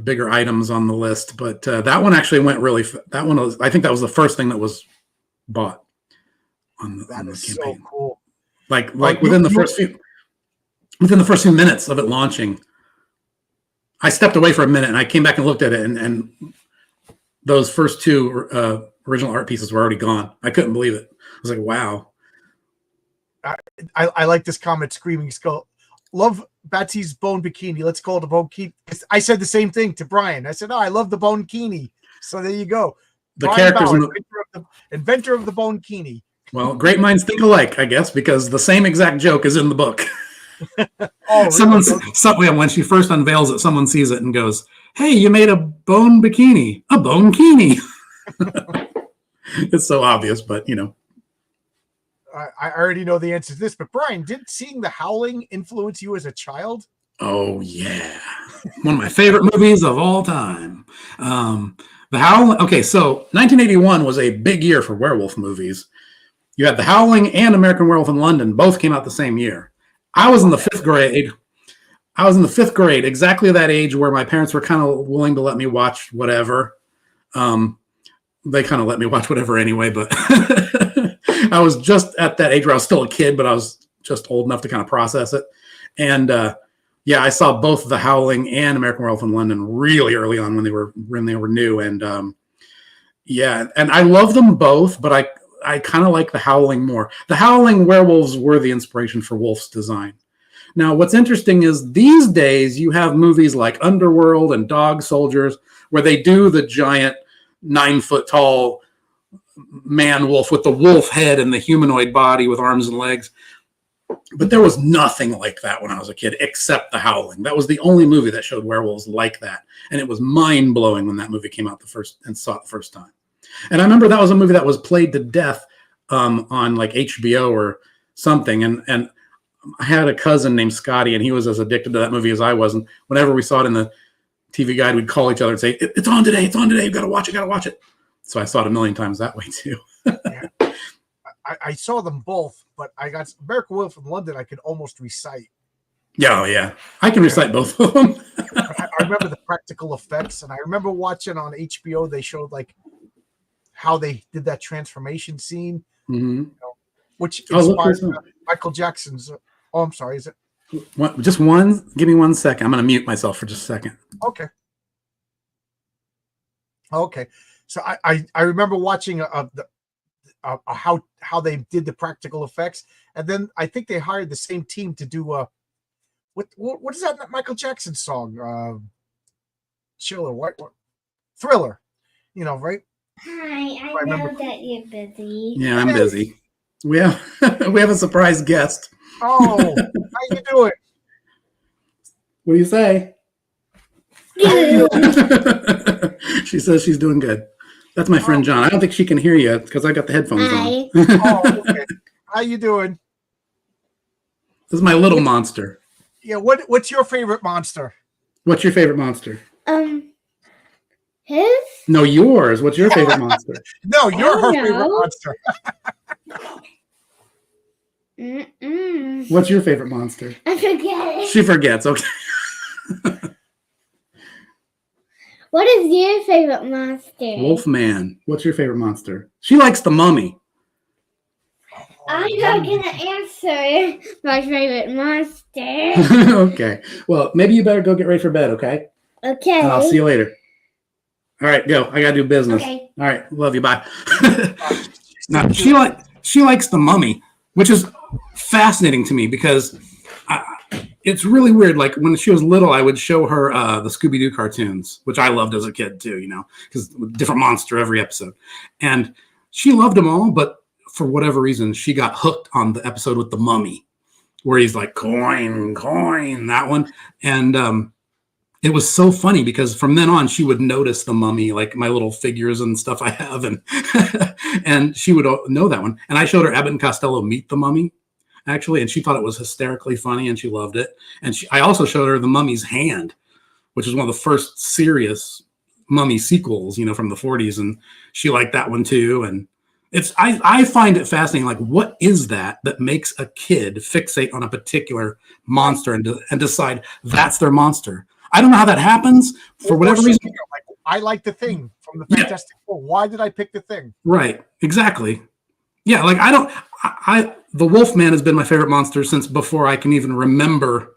bigger items on the list. But that one actually went really. That one was. I think that was the first thing that was bought on the campaign. So cool. Like within the first few minutes of it launching, I stepped away for a minute and I came back and looked at it, and those first 2 original art pieces were already gone. I couldn't believe it. I was like, wow. I like this comment, Screaming Skull. Love Batsy's bone bikini. Let's call it a bone bikini. I said the same thing to Brian. I said, I love the bone bikini. So there you go. The Brian characters, Bauer, inventor of the bone bikini. Well, great minds think alike, I guess, because the same exact joke is in the book. Oh, really? When she first unveils it, someone sees it and goes, "Hey, you made a bone bikini, a bone bikini." It's so obvious, but you know. I already know the answer to this, but Brian, did seeing The Howling influence you as a child? Oh yeah, one of my favorite movies of all time. The Howling. Okay, so 1981 was a big year for werewolf movies. You had The Howling and American Werewolf in London. Both came out the same year. I was in the fifth grade. I was in the fifth grade, exactly that age where my parents were kind of willing to let me watch whatever. They kind of let me watch whatever anyway, but I was just at that age where I was still a kid, but I was just old enough to kind of process it. And yeah, I saw both The Howling and American Werewolf in London really early on when they were new. And yeah, and I love them both, but I kind of like The Howling more. The Howling werewolves were the inspiration for Wolf's design. Now, what's interesting is these days you have movies like Underworld and Dog Soldiers where they do the giant 9-foot tall man wolf with the wolf head and the humanoid body with arms and legs. But there was nothing like that when I was a kid except The Howling. That was the only movie that showed werewolves like that. And it was mind blowing when that movie came out saw it the first time. And I remember that was a movie that was played to death on like HBO or something. And I had a cousin named Scotty, and he was as addicted to that movie as I was. And whenever we saw it in the TV guide, we'd call each other and say, "It's on today. It's on today. You got to watch it. Got to watch it." So I saw it a million times that way too. Yeah. I saw them both, but I got American Werewolf in London. I could almost recite. Yeah, yeah, I can recite both of them. I remember the practical effects, and I remember watching on HBO. They showed like how they did that transformation scene, which inspired Michael Jackson's. Oh, I'm sorry. Is it? Just one. Give me 1 second. I'm going to mute myself for just a second. Okay. Okay. So I remember watching how they did the practical effects, and then I think they hired the same team to do what is that Michael Jackson song? Chiller, what? Thriller. You know, right? Hi, I know that you're busy. Yeah, I'm busy. We have a surprise guest. Oh, how you doing? What do you say? She says she's doing good. That's my friend John. I don't think she can hear you because I got the headphones on. Oh, okay. How you doing? This is my little monster. Yeah, what's your favorite monster? What's your favorite monster? His? No, yours. What's your favorite monster? No, you're her favorite monster. What's your favorite monster? I forget. She forgets. Okay. What is your favorite monster? Wolfman. What's your favorite monster? She likes the Mummy. I'm not gonna answer my favorite monster. Okay. Well, maybe you better go get ready for bed, okay? Okay. And I'll see you later. All right, go. I gotta do business. Okay. All right, love you. Bye. Now she likes the Mummy, which is fascinating to me because it's really weird. Like when she was little, I would show her the Scooby-Doo cartoons, which I loved as a kid too. You know, because different monster every episode, and she loved them all. But for whatever reason, she got hooked on the episode with the Mummy, where he's like coin, that one, and it was so funny because from then on she would notice the Mummy, like my little figures and stuff I have, and and she would know that one. And I showed her Abbott and Costello Meet the Mummy, actually, and she thought it was hysterically funny and she loved it. And I also showed her The Mummy's Hand, which is one of the first serious Mummy sequels, you know, from the 40s, and she liked that one too. And I find it fascinating, like what is that makes a kid fixate on a particular monster and decide that's their monster? I don't know how that happens for whatever reason. Like, I like the Thing from the Fantastic Four. Why did I pick the Thing? Right, exactly. Yeah, like the Wolfman has been my favorite monster since before I can even remember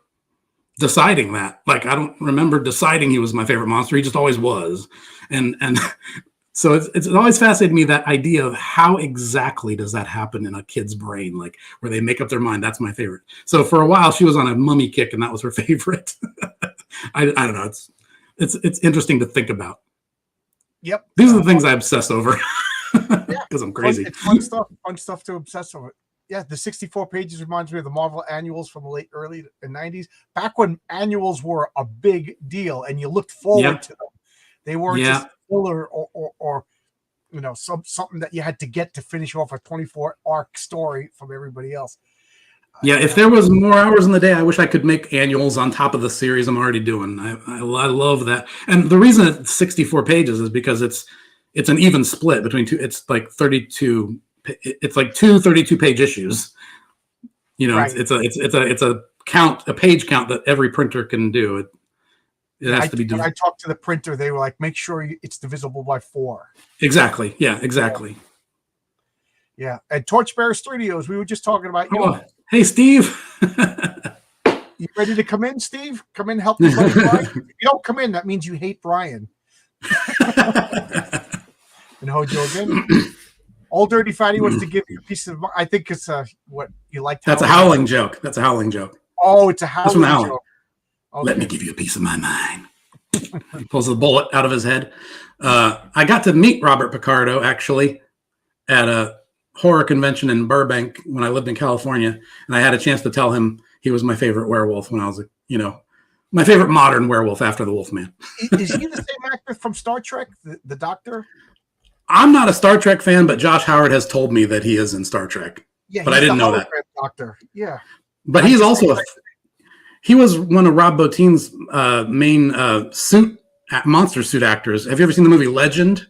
deciding that. Like I don't remember deciding he was my favorite monster. He just always was, and so it's always fascinated me, that idea of how exactly does that happen in a kid's brain, like where they make up their mind, that's my favorite. So for a while she was on a Mummy kick and that was her favorite. I don't know. It's interesting to think about. Yep. These are the things I obsess over because I'm crazy. It's fun stuff to obsess over. Yeah, the 64 pages reminds me of the Marvel annuals from the early 90s, back when annuals were a big deal and you looked forward to them. They weren't just filler or something that you had to get to finish off a 24 arc story from everybody else. Yeah, if there was more hours in the day, I wish I could make annuals on top of the series I'm already doing. I love that. And the reason it's 64 pages is because it's an even split between two. It's like 32. It's like two 32-page issues. Right. It's a page count that every printer can do. It has to be. When I talked to the printer, they were like, "Make sure it's divisible by 4." Exactly. Yeah. Exactly. Yeah. At Torchbearer Studios, we were just talking about you. Oh, hey, Steve. You ready to come in, Steve? Come in, help your buddy Brian. If you don't come in, that means you hate Brian. And Hojo again. Old Dirty Fatty wants to give you a piece of. I think it's what you like. That's a howling joke. That's a howling joke. Oh, it's a howling joke. Okay. Let me give you a piece of my mind. He pulls a bullet out of his head. I got to meet Robert Picardo actually at a horror convention in Burbank when I lived in California, and I had a chance to tell him he was my favorite werewolf when I was, my favorite modern werewolf after the Wolfman. Is he the same actor from Star Trek, the Doctor? I'm not a Star Trek fan, but Josh Howard has told me that he is in Star Trek. Yeah, but I didn't know that. Doctor, yeah. But he's also he was one of Rob Bottin's main monster suit actors. Have you ever seen the movie Legend?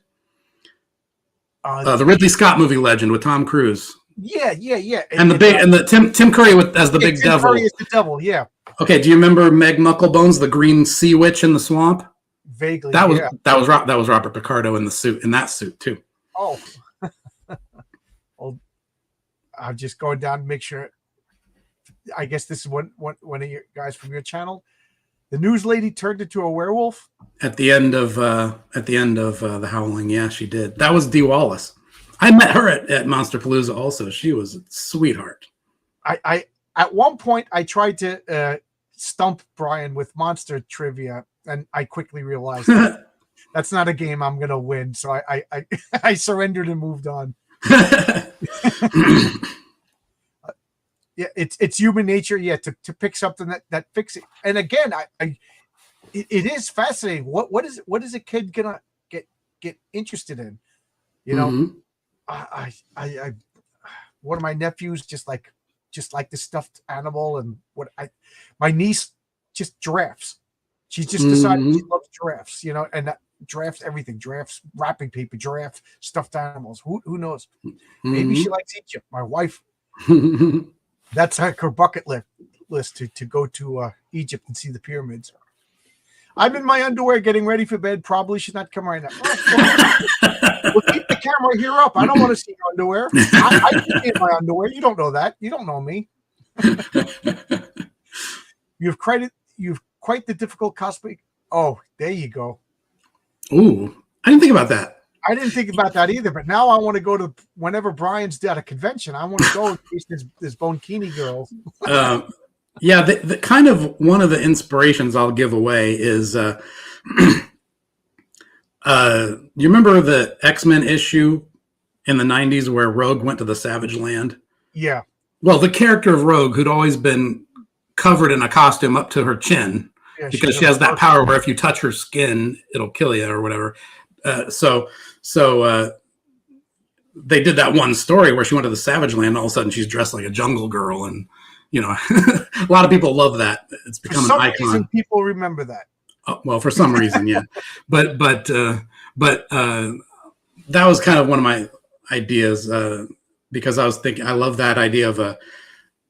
The Ridley Scott movie Legend with Tom Cruise. Yeah. And the Tim Curry as the big devil. Tim Curry is the devil, yeah. Okay, do you remember Meg Mucklebones, the green sea witch in the swamp? Vaguely. That was Robert Picardo in that suit too. Oh. Well, I'm just going down to make sure. I guess this is one of you guys from your channel. The news lady turned into a werewolf at the end of the Howling. Yeah, she did. That was Dee Wallace. I met her at Monster Palooza. Also, she was a sweetheart. I at one point I tried to stump Brian with monster trivia, and I quickly realized that's not a game I'm gonna win. So I surrendered and moved on. Yeah, it's human nature, to pick something that fixes it. And again, it is fascinating. What is a kid gonna get interested in? I one of my nephews just like the stuffed animal, and my niece just giraffes. She just decided she loves giraffes, and that giraffes everything, giraffes wrapping paper, giraffe stuffed animals. Who knows? Maybe she likes Egypt. My wife. That's like her bucket list to go to Egypt and see the pyramids. I'm in my underwear getting ready for bed. Probably should not come right now. We'll keep the camera here up. I don't want to see your underwear. I can see my underwear. You don't know that. You don't know me. You've quite the difficult cosplay. Oh, there you go. Ooh, I didn't think about that. I didn't think about that either, but now I want to go to whenever Brian's at a convention. I want to go and face this Bonkini girl. Yeah, the kind of one of the inspirations I'll give away is you remember the X-Men issue in the 90s where Rogue went to the Savage Land? Yeah. Well, the character of Rogue, who'd always been covered in a costume up to her chin, because she has that power where if you touch her skin, it'll kill you or whatever. So they did that one story where she went to the Savage Land, and all of a sudden she's dressed like a jungle girl, and a lot of people love that. It's become an icon. For some reason, people remember that. Well, for some reason, yeah. But that was kind of one of my ideas because I was thinking I love that idea of a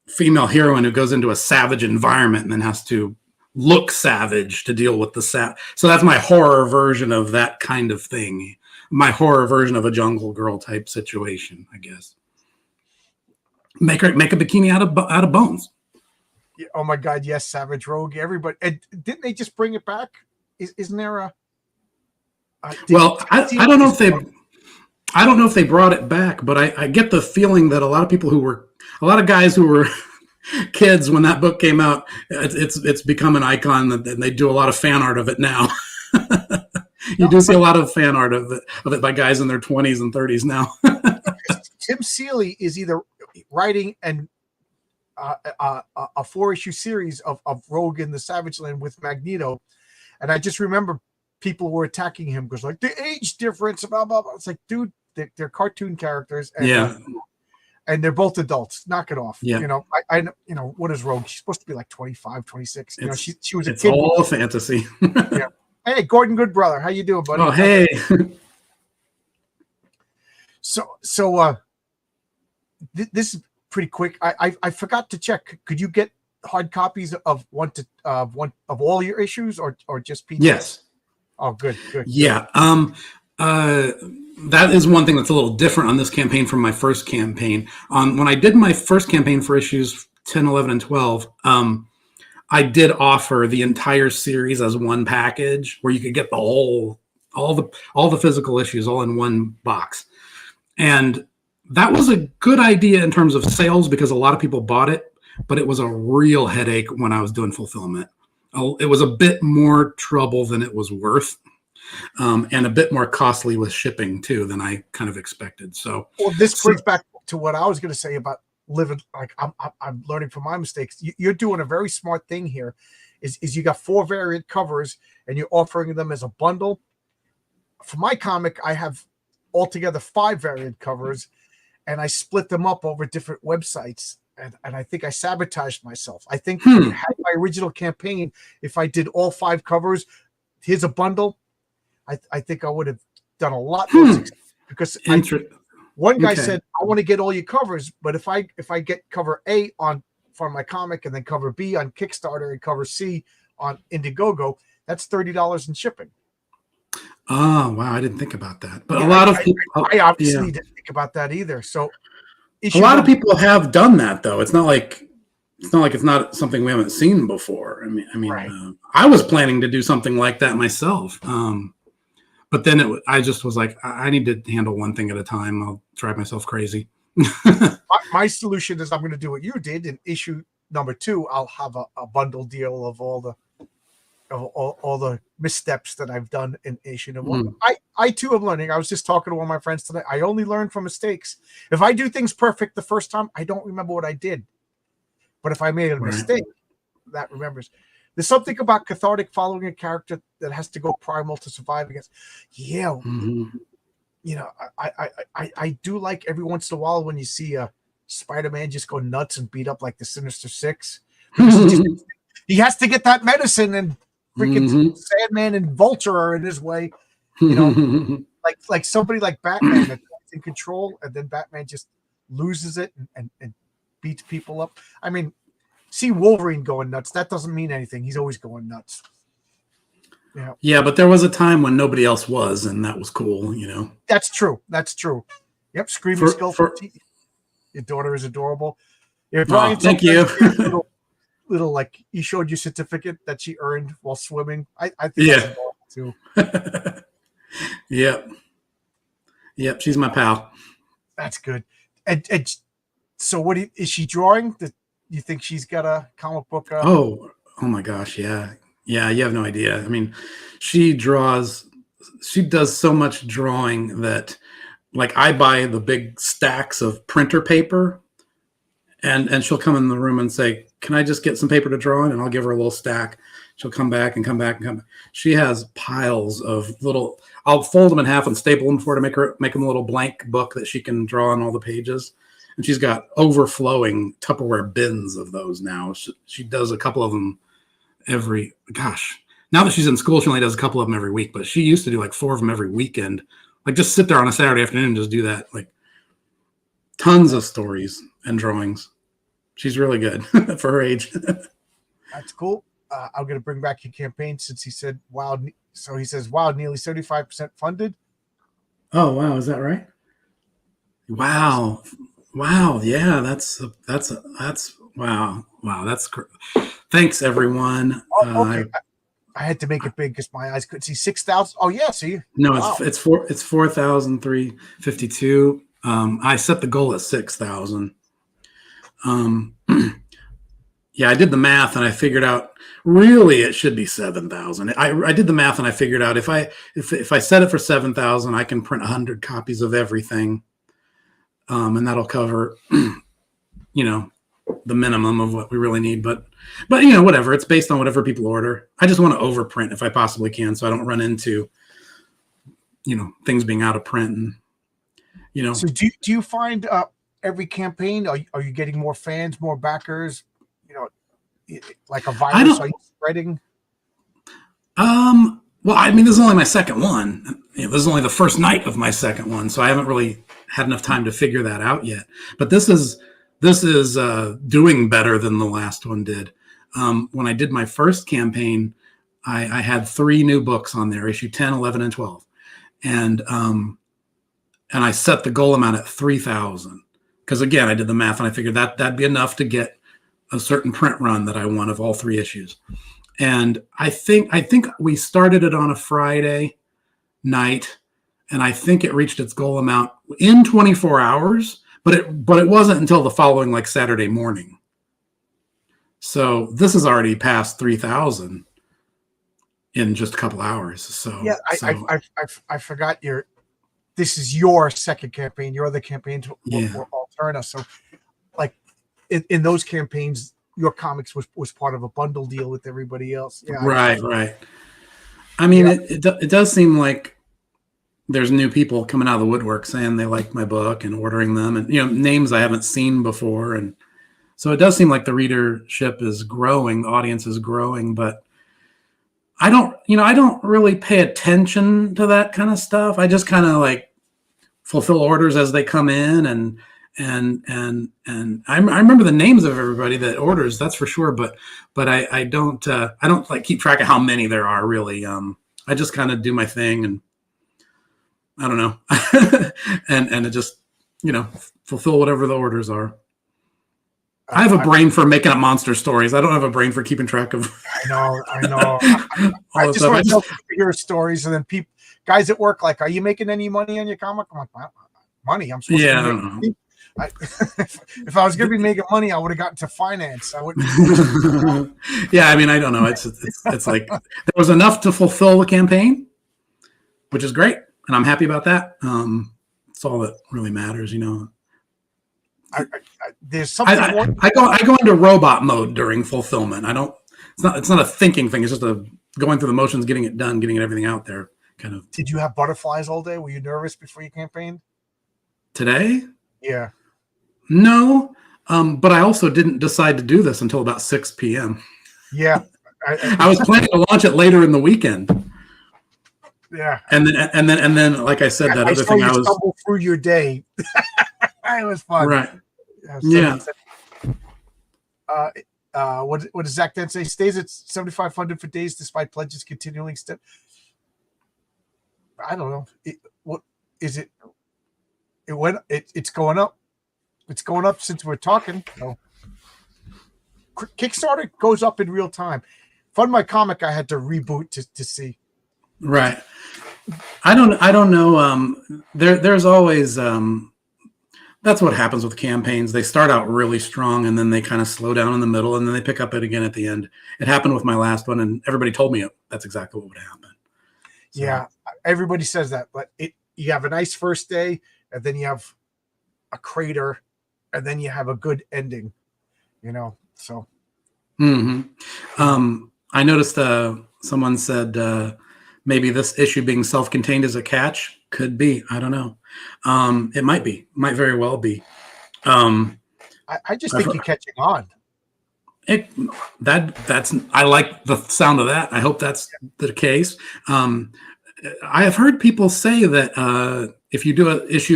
female heroine who goes into a savage environment and then has to look savage to deal with the so that's my horror version of that kind of thing. My horror version of a jungle girl type situation, I guess. Make a bikini out of bones. Yeah, oh my God, yes, Savage Rogue. Everybody, didn't they just bring it back? Isn't there a? I don't know if they brought it back, but I get the feeling that a lot of guys who were kids when that book came out, it's become an icon, and they do a lot of fan art of it now. You do see a lot of fan art of it by guys in their 20s and 30s now. Tim Seeley is either writing a 4-issue series of Rogue in the Savage Land with Magneto, and I just remember people were attacking him because like the age difference, blah blah blah. It's like, dude, they're cartoon characters, and Yeah. and they're both adults. Knock it off. Yeah. You know, I what is Rogue? She's supposed to be like 25, 26. You know, she was a It's kid. all fantasy. Yeah. Hey, Gordon Goodbrother, how you doing, buddy? Oh, hey. So this is pretty quick. I forgot to check. Could you get hard copies of one of all your issues, or just PDFs? Yes. Oh, good. Yeah. That is one thing that's a little different on this campaign from my first campaign. When I did my first campaign for issues 10, 11, and 12, I did offer the entire series as one package where you could get the all the physical issues all in one box. And that was a good idea in terms of sales because a lot of people bought it, but it was a real headache when I was doing fulfillment. It was a bit more trouble than it was worth. And a bit more costly with shipping too than I kind of expected. So, well, this brings back to what I was going to say about living. Like I'm learning from my mistakes. You're doing a very smart thing here. Is you got 4 variant covers and you're offering them as a bundle. For my comic, I have altogether 5 variant covers, and I split them up over different websites. And I think I sabotaged myself. I think had my original campaign, if I did all 5 covers, here's a bundle. I think I would have done a lot more success because one guy said, I want to get all your covers, but if I get cover A for my comic and then cover B on Kickstarter and cover C on Indiegogo, that's $30 in shipping. Oh, wow. I didn't think about that. But a lot of people... I obviously didn't think about that either. So a lot of people have done that, though. It's not like it's not something we haven't seen before. I mean, right. I was planning to do something like that myself. But then I just was like, I need to handle one thing at a time. I'll drive myself crazy. my solution is I'm going to do what you did. In issue number 2, I'll have a bundle deal of all the missteps that I've done in issue number 1. I too am learning. I was just talking to one of my friends today. I only learn from mistakes. If I do things perfect the first time, I don't remember what I did. But if I made a mistake, that remembers. There's something about cathartic following a character that has to go primal to survive against. Yeah. You know, I do like every once in a while when you see a Spider-Man just go nuts and beat up like the Sinister Six. He has to get that medicine, and freaking Sandman and Vulture are in his way. You know, like somebody like Batman that's in control, and then Batman just loses it and beats people up. I mean, see Wolverine going nuts. That doesn't mean anything. He's always going nuts. Yeah, but there was a time when nobody else was, and that was cool, you know. That's true. Yep, Screaming Skull. Your daughter is adorable. Yeah, Brian, thank you. little like you showed your certificate that she earned while swimming. I think that's adorable too. Yep, she's my pal. That's good. And so, what is she drawing? You think she's got a comic book? Oh my gosh, yeah. You have no idea. I mean, she does so much drawing that, like, I buy the big stacks of printer paper, and she'll come in the room and say, "Can I just get some paper to draw on?" And I'll give her a little stack. She'll come back. She has piles of little. I'll fold them in half and staple them for her to make them a little blank book that she can draw on all the pages. And she's got overflowing Tupperware bins of those now. She does a couple of them now that she's in school, she only does a couple of them every week, but she used to do like 4 of them every weekend. Like, just sit there on a Saturday afternoon and just do that. Like, tons of stories and drawings. She's really good for her age. That's cool. I'm going to bring back your campaign since he said, wow. So he says, wow, nearly 75% funded. Oh, wow. Is that right? Wow. Yeah, that's wow. That's great. Thanks, everyone. Okay. I had to make it big because my eyes couldn't see 6,000. Oh yeah, see. No, wow. it's 4,352. I set the goal at 6,000. Yeah, I did the math and I figured out really it should be 7,000. I did the math and I figured out if I set it for 7,000, I can print 100 copies of everything, and that'll cover, the minimum of what we really need. But whatever. It's based on whatever people order. I just want to overprint if I possibly can, so I don't run into, things being out of print. And you know. So do you find every campaign are you getting more fans, more backers? You know, like a virus, are you spreading? Well, I mean, this is only my second one. This is only the first night of my second one, so I haven't really had enough time to figure that out yet. But this is doing better than the last one did. When I did my first campaign, I had 3 new books on there, issue 10, 11, and 12, and I set the goal amount at 3,000 because again, I did the math and I figured that'd be enough to get a certain print run that I want of all 3 issues. And I think we started it on a Friday night, and I think it reached its goal amount in 24 hours, but it wasn't until the following like Saturday morning. So this has already passed 3,000 in just a couple hours. So yeah, I forgot this is your second campaign. Your other campaigns were Alterna. So like in those campaigns, your comics was part of a bundle deal with everybody else. Yeah, right. I mean, it does seem like there's new people coming out of the woodwork saying they like my book and ordering them, and names I haven't seen before, and so it does seem like the readership is growing, the audience is growing, but I don't really pay attention to that kind of stuff. I just kind of like fulfill orders as they come in, and I remember the names of everybody that orders, that's for sure. But I don't like keep track of how many there are really. I just kind of do my thing, and I don't know, and it just fulfill whatever the orders are. I have a brain for making up monster stories. I don't have a brain for keeping track of. I know. I just want to tell your stories, and then guys at work like, "Are you making any money on your comic?" I'm like, "Money? I'm supposed to." I don't know. If I was going to be making money, I would have gotten to finance. I wouldn't. Yeah, I mean, I don't know. It's like there was enough to fulfill the campaign, which is great, and I'm happy about that. It's all that really matters, There's something. I go into robot mode during fulfillment. I don't. It's not a thinking thing. It's just a going through the motions, getting it done, getting everything out there. Kind of. Did you have butterflies all day? Were you nervous before you campaigned? Today? Yeah. No, but I also didn't decide to do this until about 6 p.m. Yeah, I was planning to launch it later in the weekend. Yeah, and then, like I said, that other thing I was stumble through your day. It was fun, right? Yeah. What does Zach then say? Stays at 7,500 for days despite pledges continuing. I don't know. What is it? It's going up. It's going up since we're talking. So. Kickstarter goes up in real time. Fund My Comic, I had to reboot to see. Right. I don't know. There's always that's what happens with campaigns. They start out really strong and then they kind of slow down in the middle and then they pick up it again at the end. It happened with my last one, and everybody told me that's exactly what would happen. So. Yeah, everybody says that, but you have a nice first day, and then you have a crater, and then you have a good ending. So. Mm-hmm. I noticed someone said maybe this issue being self-contained is a catch. Could be. I don't know. It might be. Might very well be. I just think you're catching on. That's I like the sound of that. I hope that's the case. I have heard people say that if you do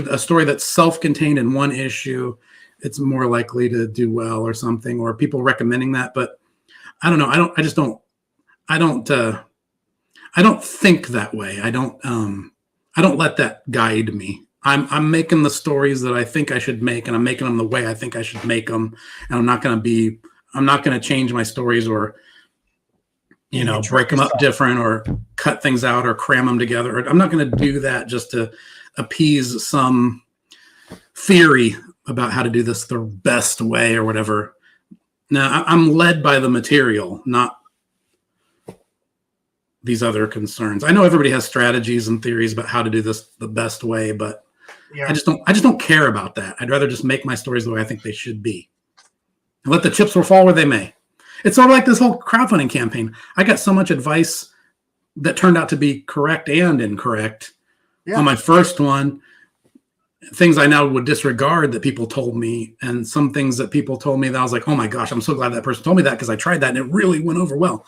a story that's self-contained in one issue, it's more likely to do well or something, or people recommending that. But I don't know. I don't think that way. I don't let that guide me. I'm making the stories that I think I should make, and I'm making them the way I think I should make them. And I'm not going to change my stories or, break them up different or cut things out or cram them together. I'm not going to do that just to appease some theory about how to do this the best way or whatever. Now, I'm led by the material, not these other concerns. I know everybody has strategies and theories about how to do this the best way, but I just don't care about that. I'd rather just make my stories the way I think they should be and let the chips fall where they may. It's sort of like this whole crowdfunding campaign. I got so much advice that turned out to be correct and incorrect on my first one. things I now would disregard that people told me, and some things that people told me that I was like, oh my gosh, I'm so glad that person told me that because I tried that and it really went over well.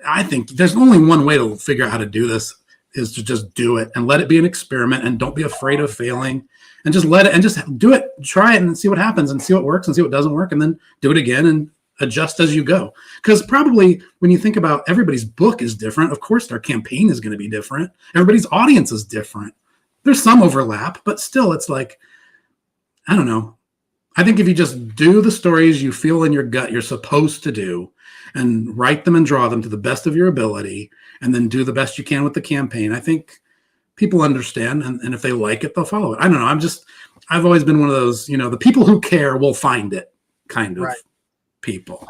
I think there's only one way to figure out how to do this is to just do it and let it be an experiment and don't be afraid of failing and just let it and just do it, try it and see what happens and see what works and see what doesn't work and then do it again and adjust as you go. Because probably when you think about everybody's book is different, of course their campaign is going to be different. Everybody's audience is different. There's some overlap, but still it's like, I don't know. I think if you just do the stories you feel in your gut you're supposed to do and write them and draw them to the best of your ability and then do the best you can with the campaign, I think people understand. And if they like it, they'll follow it. I don't know. I've always been one of those, the people who care will find it kind of people.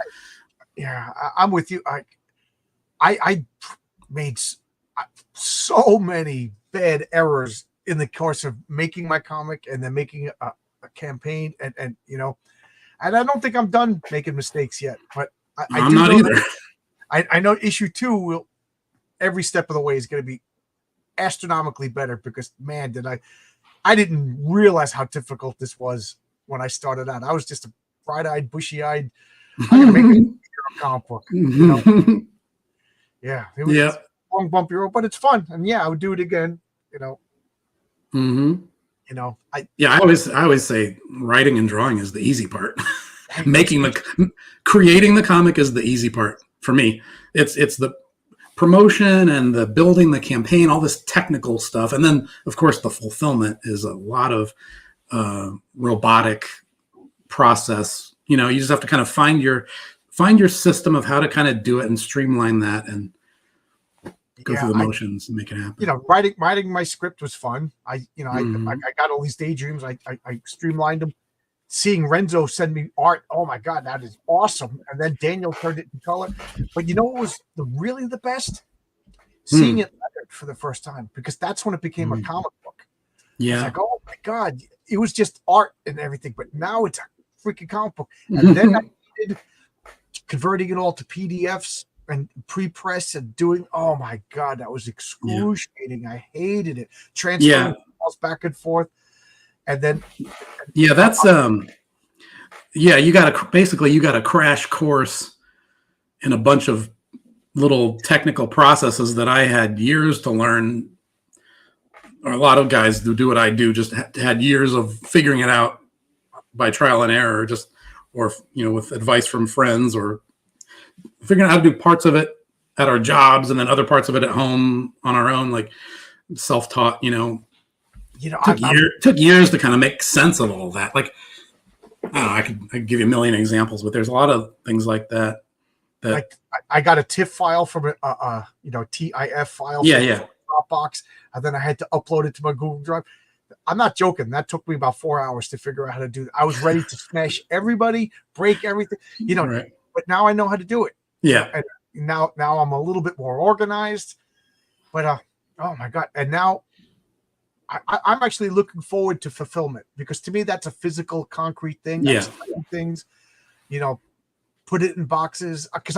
I'm with you. I made so many bad errors in the course of making my comic and then making a campaign and and I don't think I'm done making mistakes yet, but I'm not either. I know issue 2 will every step of the way is going to be astronomically better because man, I didn't realize how difficult this was when I started out. I was just a bright-eyed, bushy-eyed, I'm going to make a comic book. Yeah. It was a long, bumpy road, but it's fun. And yeah, I would do it again, Mm-hmm. I always say writing and drawing is the easy part. Creating the comic is the easy part for me. It's the promotion and the building the campaign, all this technical stuff, and then of course the fulfillment is a lot of robotic process. You just have to kind of find your system of how to kind of do it and streamline that and go through the motions and make it happen. Writing my script was fun. I got all these daydreams. I streamlined them. Seeing Renzo send me art, oh my God, that is awesome. And then Daniel turned it in color. But what was really the best? Seeing it lettered for the first time, because that's when it became a comic book. Yeah. It's like, oh my God, it was just art and everything, but now it's a freaking comic book. And then I did converting it all to PDFs and pre-press and doing, oh my God, that was excruciating. I hated it. Transferring files back and forth. And then that's you got a crash course in a bunch of little technical processes that I had years to learn. Or a lot of guys who do what I do just had years of figuring it out by trial and error, or with advice from friends, or figuring out how to do parts of it at our jobs and then other parts of it at home on our own, like self-taught. Took years to kind of make sense of all that. Like, I don't know, I could give you a million examples, but there's a lot of things like that. Like I got a TIFF file from a TIF file. Yeah. Dropbox, and then I had to upload it to my Google Drive. I'm not joking. That took me about 4 hours to figure out how to do that. I was ready to smash everybody, break everything, Right. But now I know how to do it. Yeah. And now I'm a little bit more organized. But oh my God! And now I'm actually looking forward to fulfillment, because to me that's a physical, concrete thing. Yeah. Things, put it in boxes, because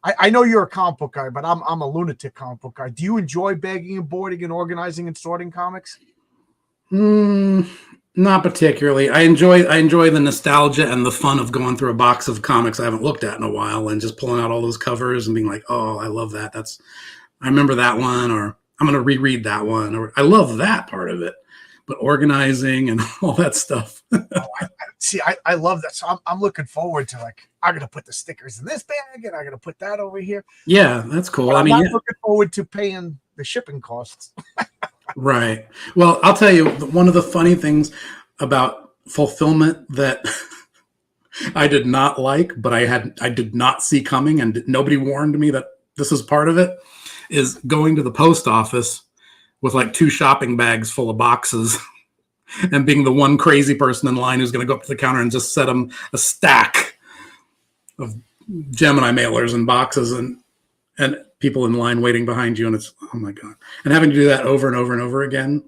I know you're a comic book guy, but I'm a lunatic comic book guy. Do you enjoy bagging and boarding and organizing and sorting comics? Not particularly. I enjoy the nostalgia and the fun of going through a box of comics I haven't looked at in a while and just pulling out all those covers and being like, oh, I love that. I remember that one, or I'm going to reread that one, or I love that part of it. But organizing and all that stuff. I love that. So I'm looking forward to, I'm going to put the stickers in this bag and I'm going to put that over here. Yeah, that's cool. But I'm not looking forward to paying the shipping costs. Right. Well, I'll tell you, one of the funny things about fulfillment that I did not like, but I did not see coming, and nobody warned me that this is part of it, is going to the post office with 2 shopping bags full of boxes and being the one crazy person in line who's going to go up to the counter and just set them a stack of Gemini mailers and boxes and people in line waiting behind you. And it's, oh my God. And having to do that over and over and over again,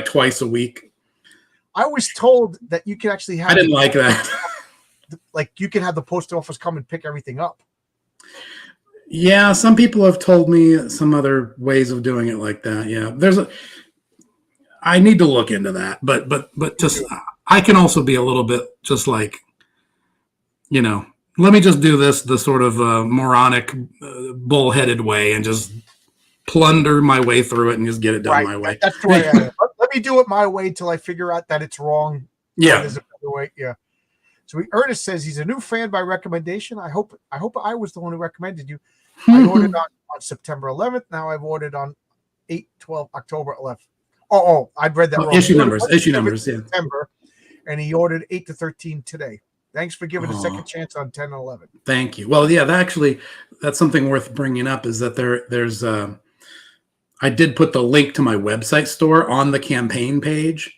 twice a week. I was told that you can actually have... I didn't like that. You can have the post office come and pick everything up. Yeah, some people have told me some other ways of doing it like that. Yeah, I need to look into that. But just I can also be a little bit just like, let me just do this the sort of moronic, bullheaded way and just plunder my way through it and just get it done my way. That's the way I am. Let me do it my way till I figure out that it's wrong. Yeah. There's a better way. Yeah. So Ernest says he's a new fan by recommendation. I hope I was the one who recommended you. I ordered on September 11th. Now I've ordered on 8/12 October 11th. Oh, I'd read that wrong. Issue numbers, yeah. September, and he ordered 8 to 13 today. Thanks for giving a second chance on 10 and 11. Thank you. Well, yeah, that's something worth bringing up is that there's I did put the link to my website store on the campaign page.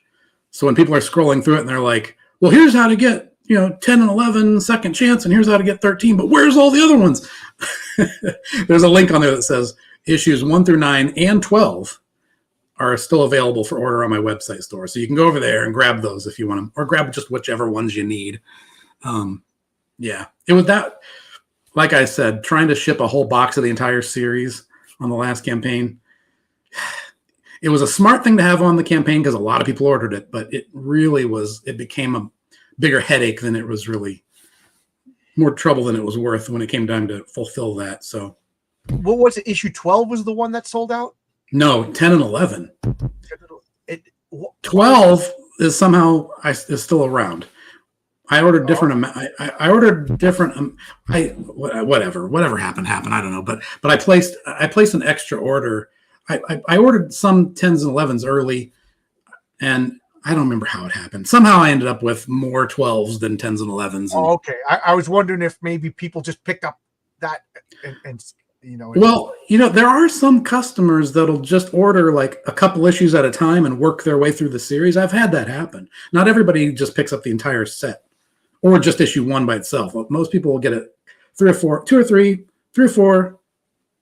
So when people are scrolling through it and they're like, well, here's how to get, 10 and 11 second chance, and here's how to get 13, but where's all the other ones? There's a link on there that says issues 1 through 9 and 12 are still available for order on my website store. So you can go over there and grab those if you want them, or grab just whichever ones you need. Yeah, it was that, like I said, trying to ship a whole box of the entire series on the last campaign. It was a smart thing to have on the campaign because a lot of people ordered it, but it became a bigger headache than it was really, more trouble than it was worth when it came time to fulfill that. So what was it? Issue 12 was the one that sold out? No, 10 and 11. 12 is somehow is still around. I ordered different. I ordered different. Whatever happened. I don't know. But I placed an extra order. I ordered some 10s and 11s early, and I don't remember how it happened. Somehow I ended up with more 12s than 10s and 11s. Oh, okay. I was wondering if maybe people just picked up that and Well, there are some customers that'll just order like a couple issues at a time and work their way through the series. I've had that happen. Not everybody just picks up the entire set or just issue one by itself. Most people will get it 3 or 4,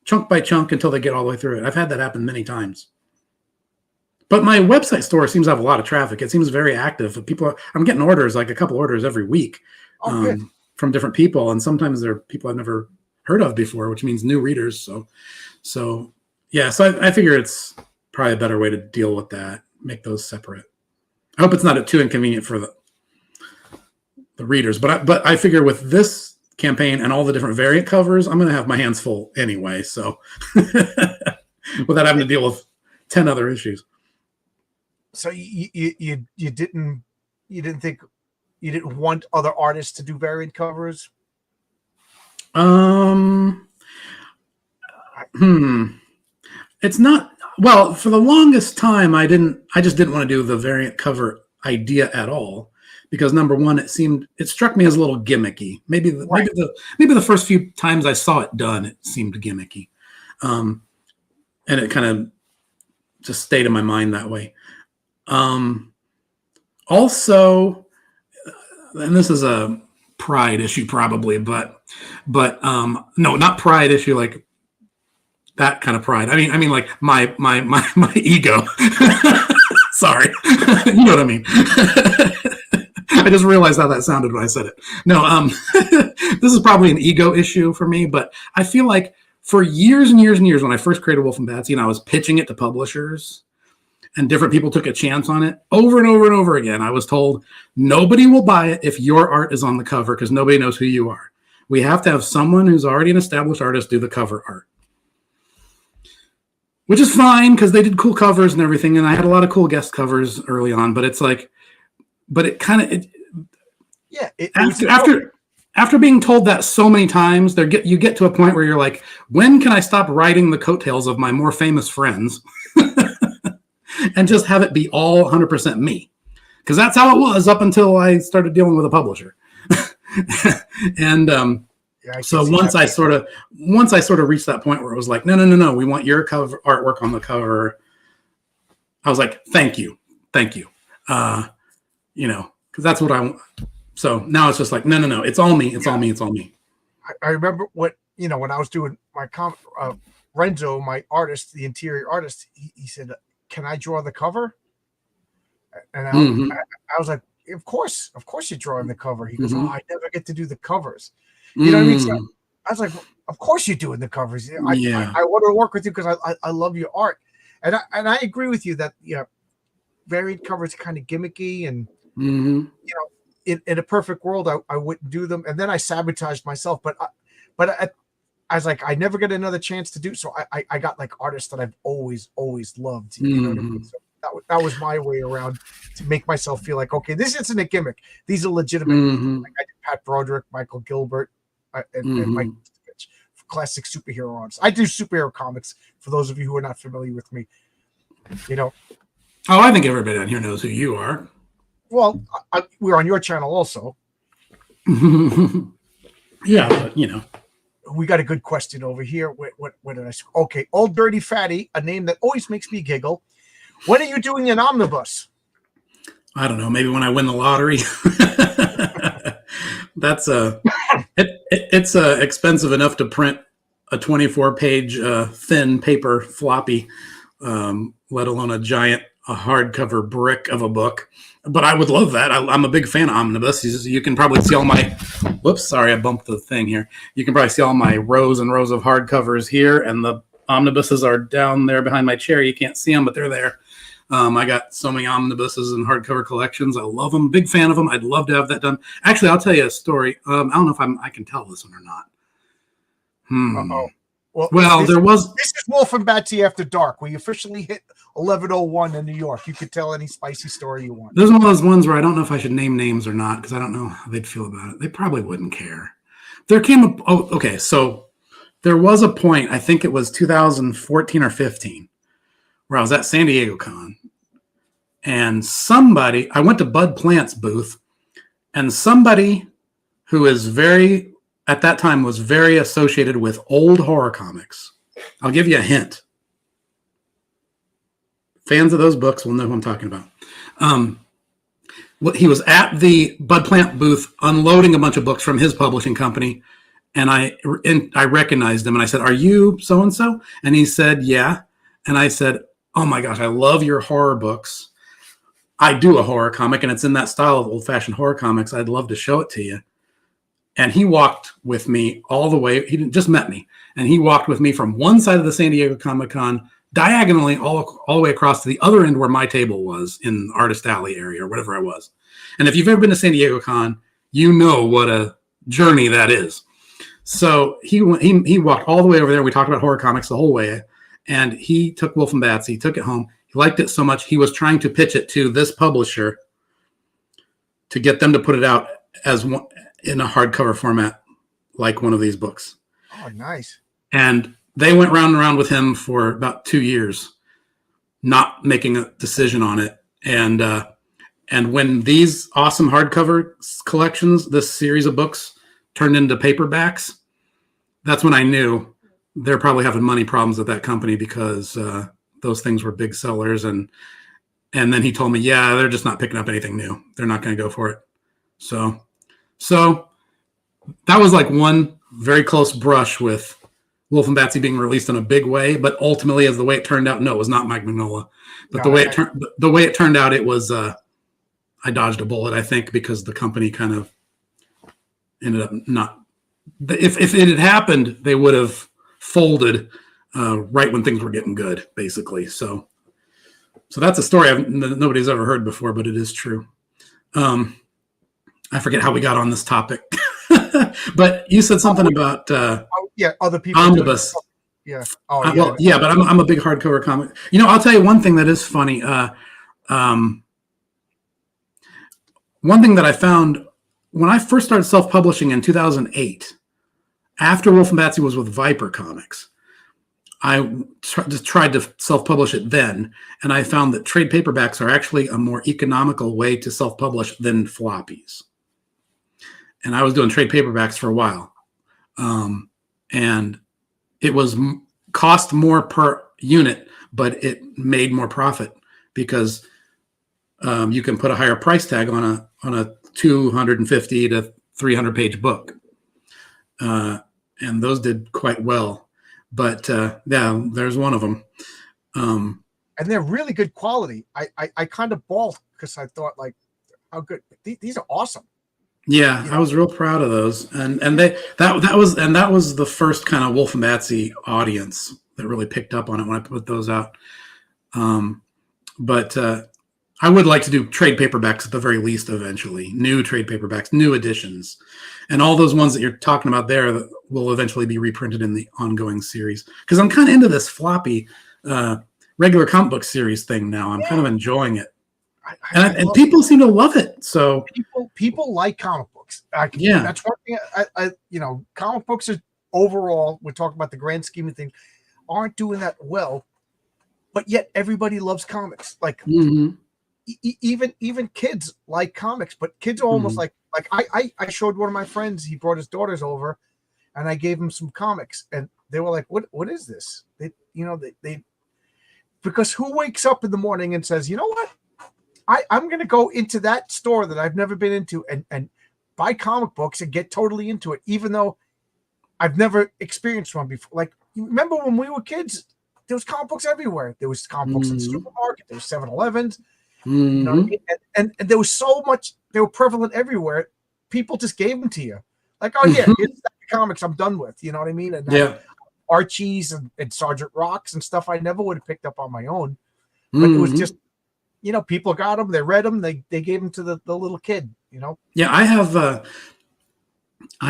chunk by chunk until they get all the way through it. I've had that happen many times. But my website store seems to have a lot of traffic. It seems very active. I'm getting orders, like a couple orders every week from different people. And sometimes they're people I've never heard of before, which means new readers. So I figure it's probably a better way to deal with that. Make those separate. I hope it's not too inconvenient for the readers, but I figure with this campaign and all the different variant covers, I'm going to have my hands full anyway. So without having to deal with 10 other issues. So you didn't think you didn't want other artists to do variant covers? It's not, well, for the longest time I just didn't want to do the variant cover idea at all because number one, it struck me as a little gimmicky. Maybe the first few times I saw it done, it seemed gimmicky. And it kind of just stayed in my mind that way. Also, and this is a pride issue probably, but no, not pride issue like that kind of pride. I mean like my ego. Sorry. You know what I mean? I just realized how that sounded when I said it. No, this is probably an ego issue for me, but I feel like for years and years and years when I first created Wolf and Batsy and I was pitching it to publishers and different people took a chance on it over and over and over again, I was told nobody will buy it if your art is on the cover because nobody knows who you are. We have to have someone who's already an established artist do the cover art. Which is fine because they did cool covers and everything, and I had a lot of cool guest covers early on. But it's like, after being told that so many times, you get to a point where you're like, when can I stop riding the coattails of my more famous friends and just have it be all 100% me? Because that's how it was up until I started dealing with a publisher. And so once I sort of reached that point where it was like, no, we want your cover artwork on the cover. I was like, thank you. Because that's what I want. So now it's just like, no, it's all me. It's all me. I remember when I was doing my Renzo, my artist, the interior artist, he said, can I draw the cover? And I was like, of course you're drawing the cover. He goes, oh, I never get to do the covers. You know what I mean? So I was like, of course you're doing the covers. I want to work with you because I love your art. And I agree with you that variant covers kind of gimmicky, and Mm-hmm. in a perfect world, I wouldn't do them. And then I sabotaged myself. But I was like, I never get another chance to do so. I got like artists that I've always loved. You know what I mean? So that was my way around to make myself feel like, okay, this isn't a gimmick. These are legitimate. Like I did Pat Broderick, Michael Gilbert, and Mike Stovich, classic superhero artists. I do superhero comics. For those of you who are not familiar with me, Oh, I think everybody on here knows who you are. Well, we're on your channel also. Yeah, but we got a good question over here. What did I say? Okay, Old Dirty Fatty, a name that always makes me giggle. When are you doing an omnibus? I don't know. Maybe when I win the lottery. That's it's expensive enough to print a 24-page thin paper floppy, let alone a giant hardcover brick of a book. But I would love that. I'm a big fan of omnibus. You can probably see all my. Whoops, sorry, I bumped the thing here. You can probably see all my rows and rows of hardcovers here, and the omnibuses are down there behind my chair. You can't see them, but they're there. I got so many omnibuses and hardcover collections. I love them. Big fan of them. I'd love to have that done. Actually, I'll tell you a story. I don't know if I can tell this one or not. Well, there was. This is Wolf and Batsy After Dark. We officially hit 11:01 in New York. You could tell any spicy story you want. There's one of those ones where I don't know if I should name names or not because I don't know how they'd feel about it. They probably wouldn't care. There came a. Oh, okay. So there was a point. I think it was 2014 or 15, where I was at San Diego Con, and I went to Bud Plant's booth, and somebody who is at that time was very associated with old horror comics. I'll give you a hint. Fans of those books will know who I'm talking about. He was at the Bud Plant booth unloading a bunch of books from his publishing company, and I recognized him, and I said, "Are you so-and-so?" And he said, "Yeah." And I said, "Oh my gosh, I love your horror books. I do a horror comic, and it's in that style of old-fashioned horror comics. I'd love to show it to you." And he walked with me all the way. He just met me, and he walked with me from one side of the San Diego Comic-Con diagonally all the way across to the other end where my table was in Artist Alley area or whatever I was. And if you've ever been to San Diego Con, you know what a journey that is. So he walked all the way over there. We talked about horror comics the whole way, and he took Wolf and Batsy. He took it home. He liked it so much he was trying to pitch it to this publisher to get them to put it out as one in a hardcover format, like one of these books. Oh, nice. And they went round and round with him for about 2 years, not making a decision on it. And when these awesome hardcover collections, this series of books, turned into paperbacks, that's when I knew they're probably having money problems at that company because those things were big sellers. And then he told me, yeah, they're just not picking up anything new. They're not going to go for it. So that was like one very close brush with Wolf and Batsy being released in a big way, but ultimately, as the way it turned out, no, it was not Mike Mignola. But the way it turned out, it was I dodged a bullet, I think, because the company kind of ended up not. If it had happened, they would have folded right when things were getting good, basically. So that's a story nobody's ever heard before, but it is true. I forget how we got on this topic, but you said something about other people omnibus. Yeah. Well, yeah, but I'm a big hardcover comic. I'll tell you one thing that is funny. One thing that I found when I first started self-publishing in 2008, after Wolf and Batsy was with Viper Comics, I just tried to self-publish it then, and I found that trade paperbacks are actually a more economical way to self-publish than floppies. And I was doing trade paperbacks for a while, and it was cost more per unit, but it made more profit because you can put a higher price tag on a 250 to 300 page book, and those did quite well. But yeah, there's one of them. And they're really good quality. I kind of balked because I thought, like, how good these are awesome. Yeah, I was real proud of those, and that was the first kind of Wolf and Batsy audience that really picked up on it when I put those out. But I would like to do trade paperbacks at the very least eventually. New trade paperbacks, new editions. And all those ones that you're talking about there that will eventually be reprinted in the ongoing series. Because I'm kind of into this floppy regular comic book series thing now. I'm kind of enjoying it. And people seem to love it. So people like comic books. Yeah. That's one thing. Comic books are overall, we're talking about the grand scheme of things, aren't doing that well. But yet everybody loves comics. Like even kids like comics, but kids are almost like I showed one of my friends, he brought his daughters over and I gave him some comics and they were like, what is this? They because who wakes up in the morning and says, you know what? I'm going to go into that store that I've never been into and buy comic books and get totally into it, even though I've never experienced one before. Like, you remember when we were kids, there was comic books everywhere. There was comic books in the supermarket. There was 7-Elevens. You know what I mean? And there was so much, they were prevalent everywhere. People just gave them to you. Like, oh, yeah, here's the comics I'm done with. You know what I mean? And Archie's and Sergeant Rocks and stuff I never would have picked up on my own. But it was just, people got them, they read them, they gave them to the little kid, Yeah, I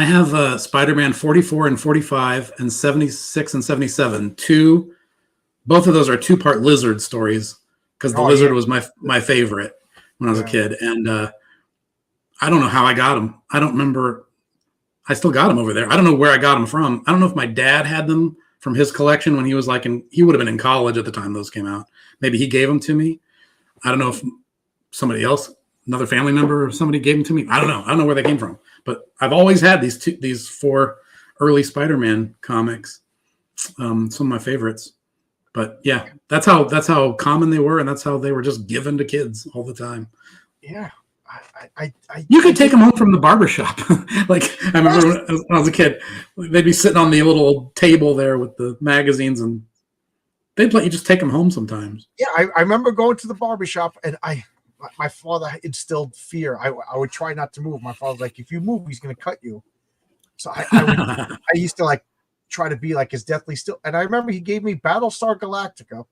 have Spider-Man 44 and 45 and 76 and 77. Both of those are 2-part Lizard stories because the Lizard was my favorite when I was a kid. And I don't know how I got them. I don't remember. I still got them over there. I don't know where I got them from. I don't know if my dad had them from his collection when he was he would have been in college at the time those came out. Maybe he gave them to me. I don't know if somebody else, another family member or somebody gave them to me. I don't know. I don't know where they came from. But I've always had these 4 early Spider-Man comics. Some of my favorites. But yeah, that's how common they were, and that's how they were just given to kids all the time. Yeah. You could take them home from the barbershop. Like, I remember when I was a kid, they'd be sitting on the little table there with the magazines, and they'd let you just take them home sometimes. Yeah, I remember going to the barbershop, and my father instilled fear. I would try not to move. My father's like, if you move, he's going to cut you. So I used to try to be as deathly still. And I remember he gave me Battlestar Galactica,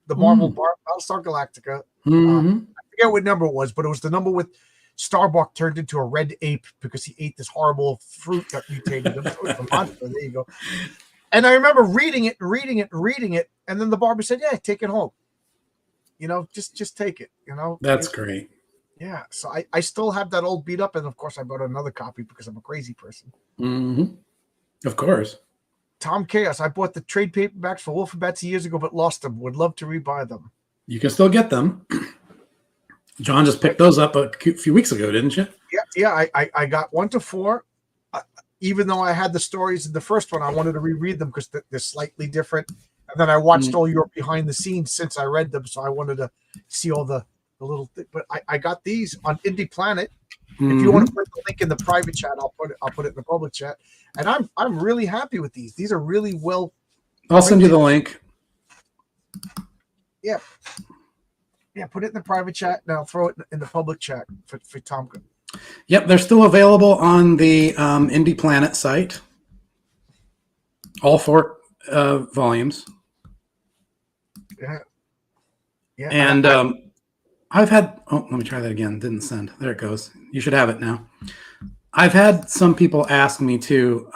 the Marvel Battlestar Galactica. I forget what number it was, but it was the number with Starbuck turned into a red ape because he ate this horrible fruit that mutated him. It was a monster. There you go. And I remember reading it, and then the barber said, "Yeah, take it home. Just take it. That's great." Yeah. So I still have that old beat up, and of course I bought another copy because I'm a crazy person. Of course. Tom Chaos. I bought the trade paperbacks for Wolf and Betsy years ago, but lost them. Would love to rebuy them. You can still get them. John just picked those up a few weeks ago, didn't you? Yeah. I got 1 to 4. Even though I had the stories in the first one, I wanted to reread them because they're slightly different. And then I watched all your behind the scenes since I read them, so I wanted to see all the little thing. But I got these on Indie Planet. If you want to put the link in the private chat, I'll put it in the public chat. And I'm really happy with these. These are really well. I'll send you the link. Yeah. Yeah, put it in the private chat, and I'll throw it in the public chat for Tom. Yep, they're still available on the Indie Planet site. All 4 volumes. Yeah. And I've had. Oh, let me try that again. Didn't send. There it goes. You should have it now. I've had some people ask me too.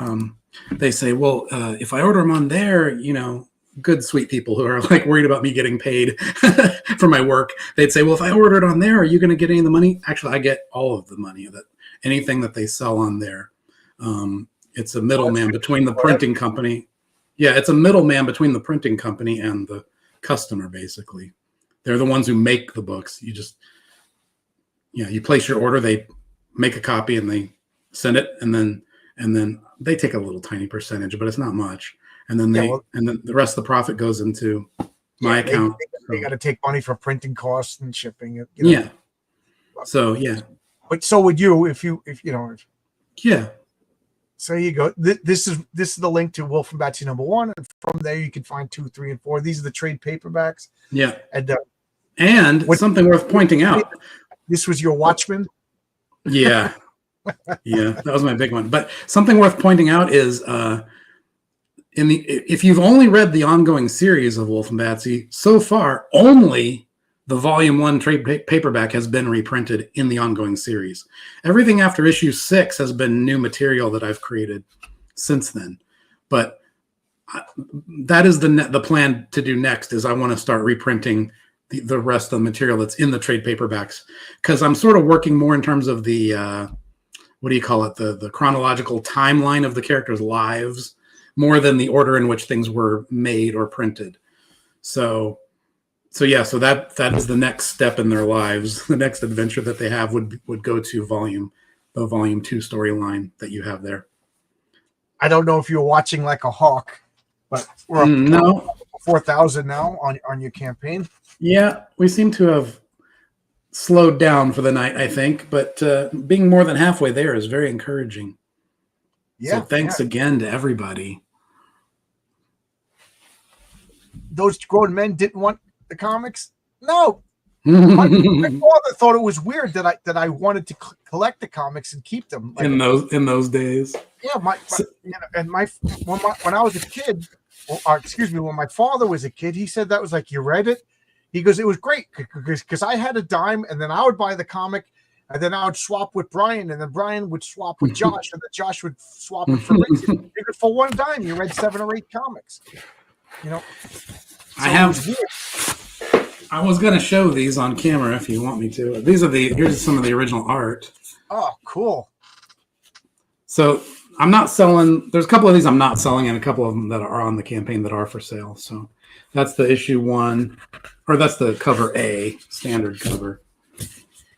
They say, "Well, if I order them on there, good sweet people who are worried about me getting paid for my work, they'd say, well, if I order it on there, are you going to get any of the money?" Actually, I get all of the money, anything that they sell on there. It's a middleman between the printing company. Yeah, it's a middleman between the printing company and the customer, basically. They're the ones who make the books. You place your order, they make a copy and they send it, and then they take a little tiny percentage, but it's not much. And then and then the rest of the profit goes into my account. They got to take money for printing costs and shipping it. Yeah. So yeah. But so would you if Yeah. So you go. This is the link to Wolf and Batsy #1, and from there you can find 2, 3, and 4. These are the trade paperbacks. Yeah. And something worth pointing out. This was your Watchmen. Yeah. Yeah, that was my big one. But something worth pointing out is if you've only read the ongoing series of Wolf and Batsy, so far only the volume 1 trade paperback has been reprinted in the ongoing series. Everything after issue 6 has been new material that I've created since then. But that is the plan to do next. Is I want to start reprinting the rest of the material that's in the trade paperbacks, because I'm sort of working more in terms of the what do you call it, the chronological timeline of the characters' lives, more than the order in which things were made or printed. So that is the next step in their lives. The next adventure that they have would go to volume 2 storyline that you have there. I don't know if you're watching like a hawk, but we're up no 4,000 now on your campaign. Yeah, we seem to have slowed down for the night, I think, but being more than halfway there is very encouraging. Yeah. So thanks again to everybody. Those grown men didn't want the comics? No. My father thought it was weird that I wanted to collect the comics and keep them. Like, in those days. Yeah, when I was a kid, when my father was a kid, he said that was like, you read it? He goes, it was great because I had a dime, and then I would buy the comic, and then I would swap with Brian, and then Brian would swap with Josh, and then Josh would swap with Fabrizio. Because for one dime, you read 7 or 8 comics. You know, so I was going to show these on camera if you want me to. Here's some of the original art. Oh, cool. So I'm not selling. There's a couple of these I'm not selling, and a couple of them that are on the campaign that are for sale. So that's the issue 1, or that's the cover A, standard cover.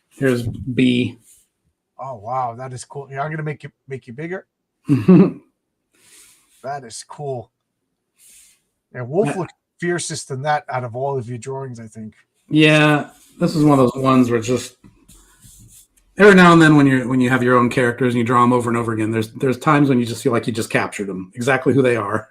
Here's B. Oh wow, that is cool. Yeah, I'm gonna make you bigger. That is cool. Yeah, Wolf looks fiercest than that out of all of your drawings, I think. Yeah, this is one of those ones where just every now and then when you have your own characters and you draw them over and over again, there's times when you just feel like you just captured them exactly who they are.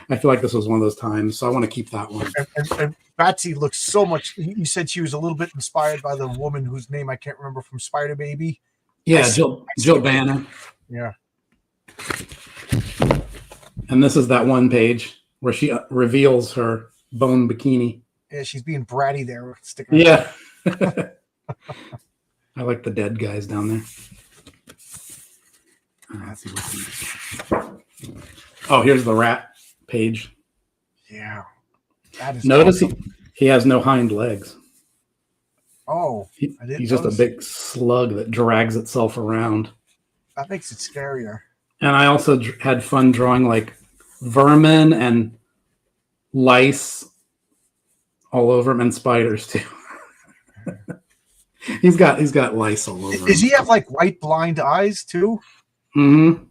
I feel like this was one of those times, so I want to keep that one. And Batsy looks so much. You said she was a little bit inspired by the woman whose name I can't remember from Spider Baby. Yeah, Jill Banner. Yeah. And this is that one page where she reveals her bone bikini. Yeah, she's being bratty there. Sticking yeah. I like the dead guys down there. Let's see what's oh, here's the rat page. Yeah. That is Notice awesome. he has no hind legs. Oh, he's just a big slug that drags itself around. That makes it scarier. And I also had fun drawing like vermin and lice all over him, and spiders too. he's got lice all over him. Does he have like white blind eyes too? Mm-hmm.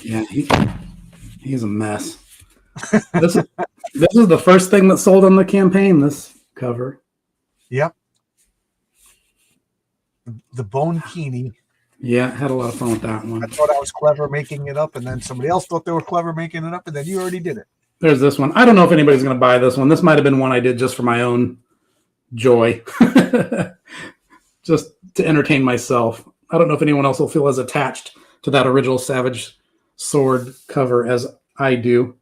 Yeah, he's a mess. This is the first thing that sold on the campaign, this cover. Yep. The bone bikini. Yeah, had a lot of fun with that one. I thought I was clever making it up, and then somebody else thought they were clever making it up, and then you already did it. There's this one. I don't know if anybody's going to buy this one. This might have been one I did just for my own joy, just to entertain myself. I don't know if anyone else will feel as attached to that original Savage Sword cover as I do,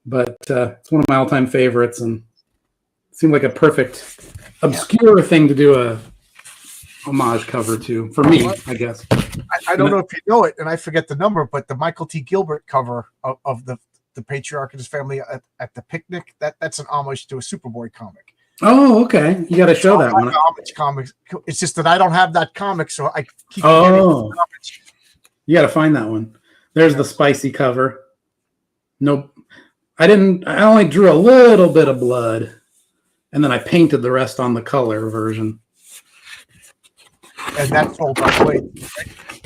but it's one of my all-time favorites, and it seemed like a perfect, obscure thing to do a homage cover to, for me, I guess. I don't know if you know it, and I forget the number, but the Michael T. Gilbert cover of the patriarch and his family at the picnic, that's an homage to a Superboy comic. Oh, okay. You got to show that one. Homage comics. It's just that I don't have that comic, so I keep you got to find that one. There's the spicy cover. Nope. I only drew a little bit of blood, and then I painted the rest on the color version. And that sold by weight.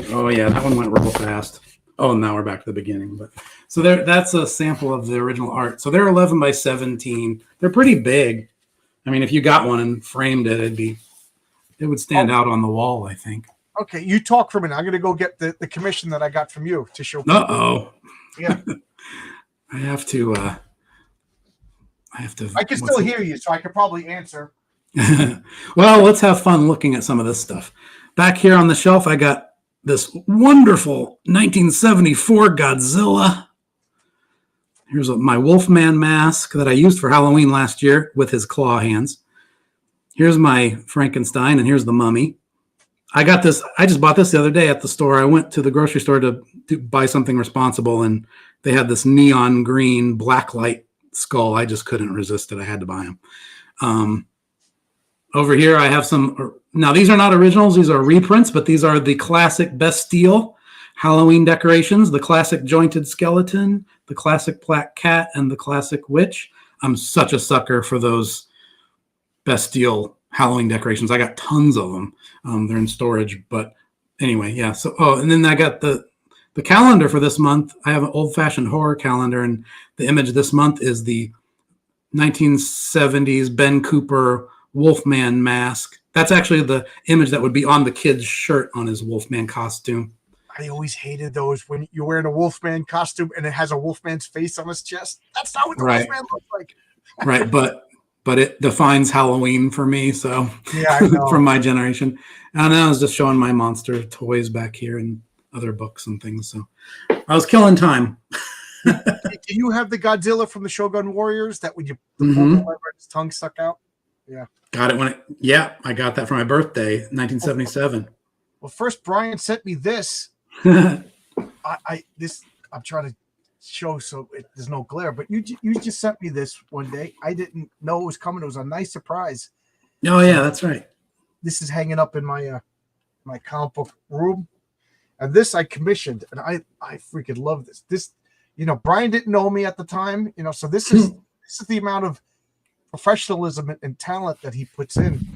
Oh yeah, that one went real fast. Oh, now we're back to the beginning. But so that's a sample of the original art. So they're 11 by 17. They're pretty big. I mean, if you got one and framed it, it would stand out on the wall, I think. Okay, you talk for a minute. I'm going to go get the commission that I got from you to show. Uh-oh. Yeah. I have to. I can still hear you, so I could probably answer. Well, let's have fun looking at some of this stuff. Back here on the shelf, I got this wonderful 1974 Godzilla. Here's my Wolfman mask that I used for Halloween last year with his claw hands. Here's my Frankenstein, and here's the Mummy. I got this. I just bought this the other day at the store. I went to the grocery store to buy something responsible, and they had this neon green blacklight skull. I just couldn't resist it. I had to buy them. Over here, I have some. Now, these are not originals. These are reprints, but these are the classic Bastille Halloween decorations, the classic jointed skeleton, the classic black cat, and the classic witch. I'm such a sucker for those Bastille Halloween decorations. I got tons of them. They're in storage, but anyway, yeah. So, and then I got the calendar for this month. I have an old-fashioned horror calendar, and the image this month is the 1970s Ben Cooper Wolfman mask. That's actually the image that would be on the kid's shirt on his Wolfman costume. I always hated those when you're wearing a Wolfman costume and it has a Wolfman's face on his chest. That's not what the Wolfman looks like. Right, but it defines Halloween for me. So yeah, I know. From my generation. And I was just showing my monster toys back here and other books and things. So I was killing time. Do you have the Godzilla from the Shogun Warriors that when you his tongue stuck out? Yeah. Got it I got that for my birthday, 1977. Well, first Brian sent me this. I'm trying to show so there's no glare, but you just sent me this one day. I didn't know it was coming. It was a nice surprise. Oh yeah, that's right. This is hanging up in my my comic book room, and this I commissioned, and I freaking love this. This, Brian didn't know me at the time, so this is the amount of professionalism and talent that he puts in.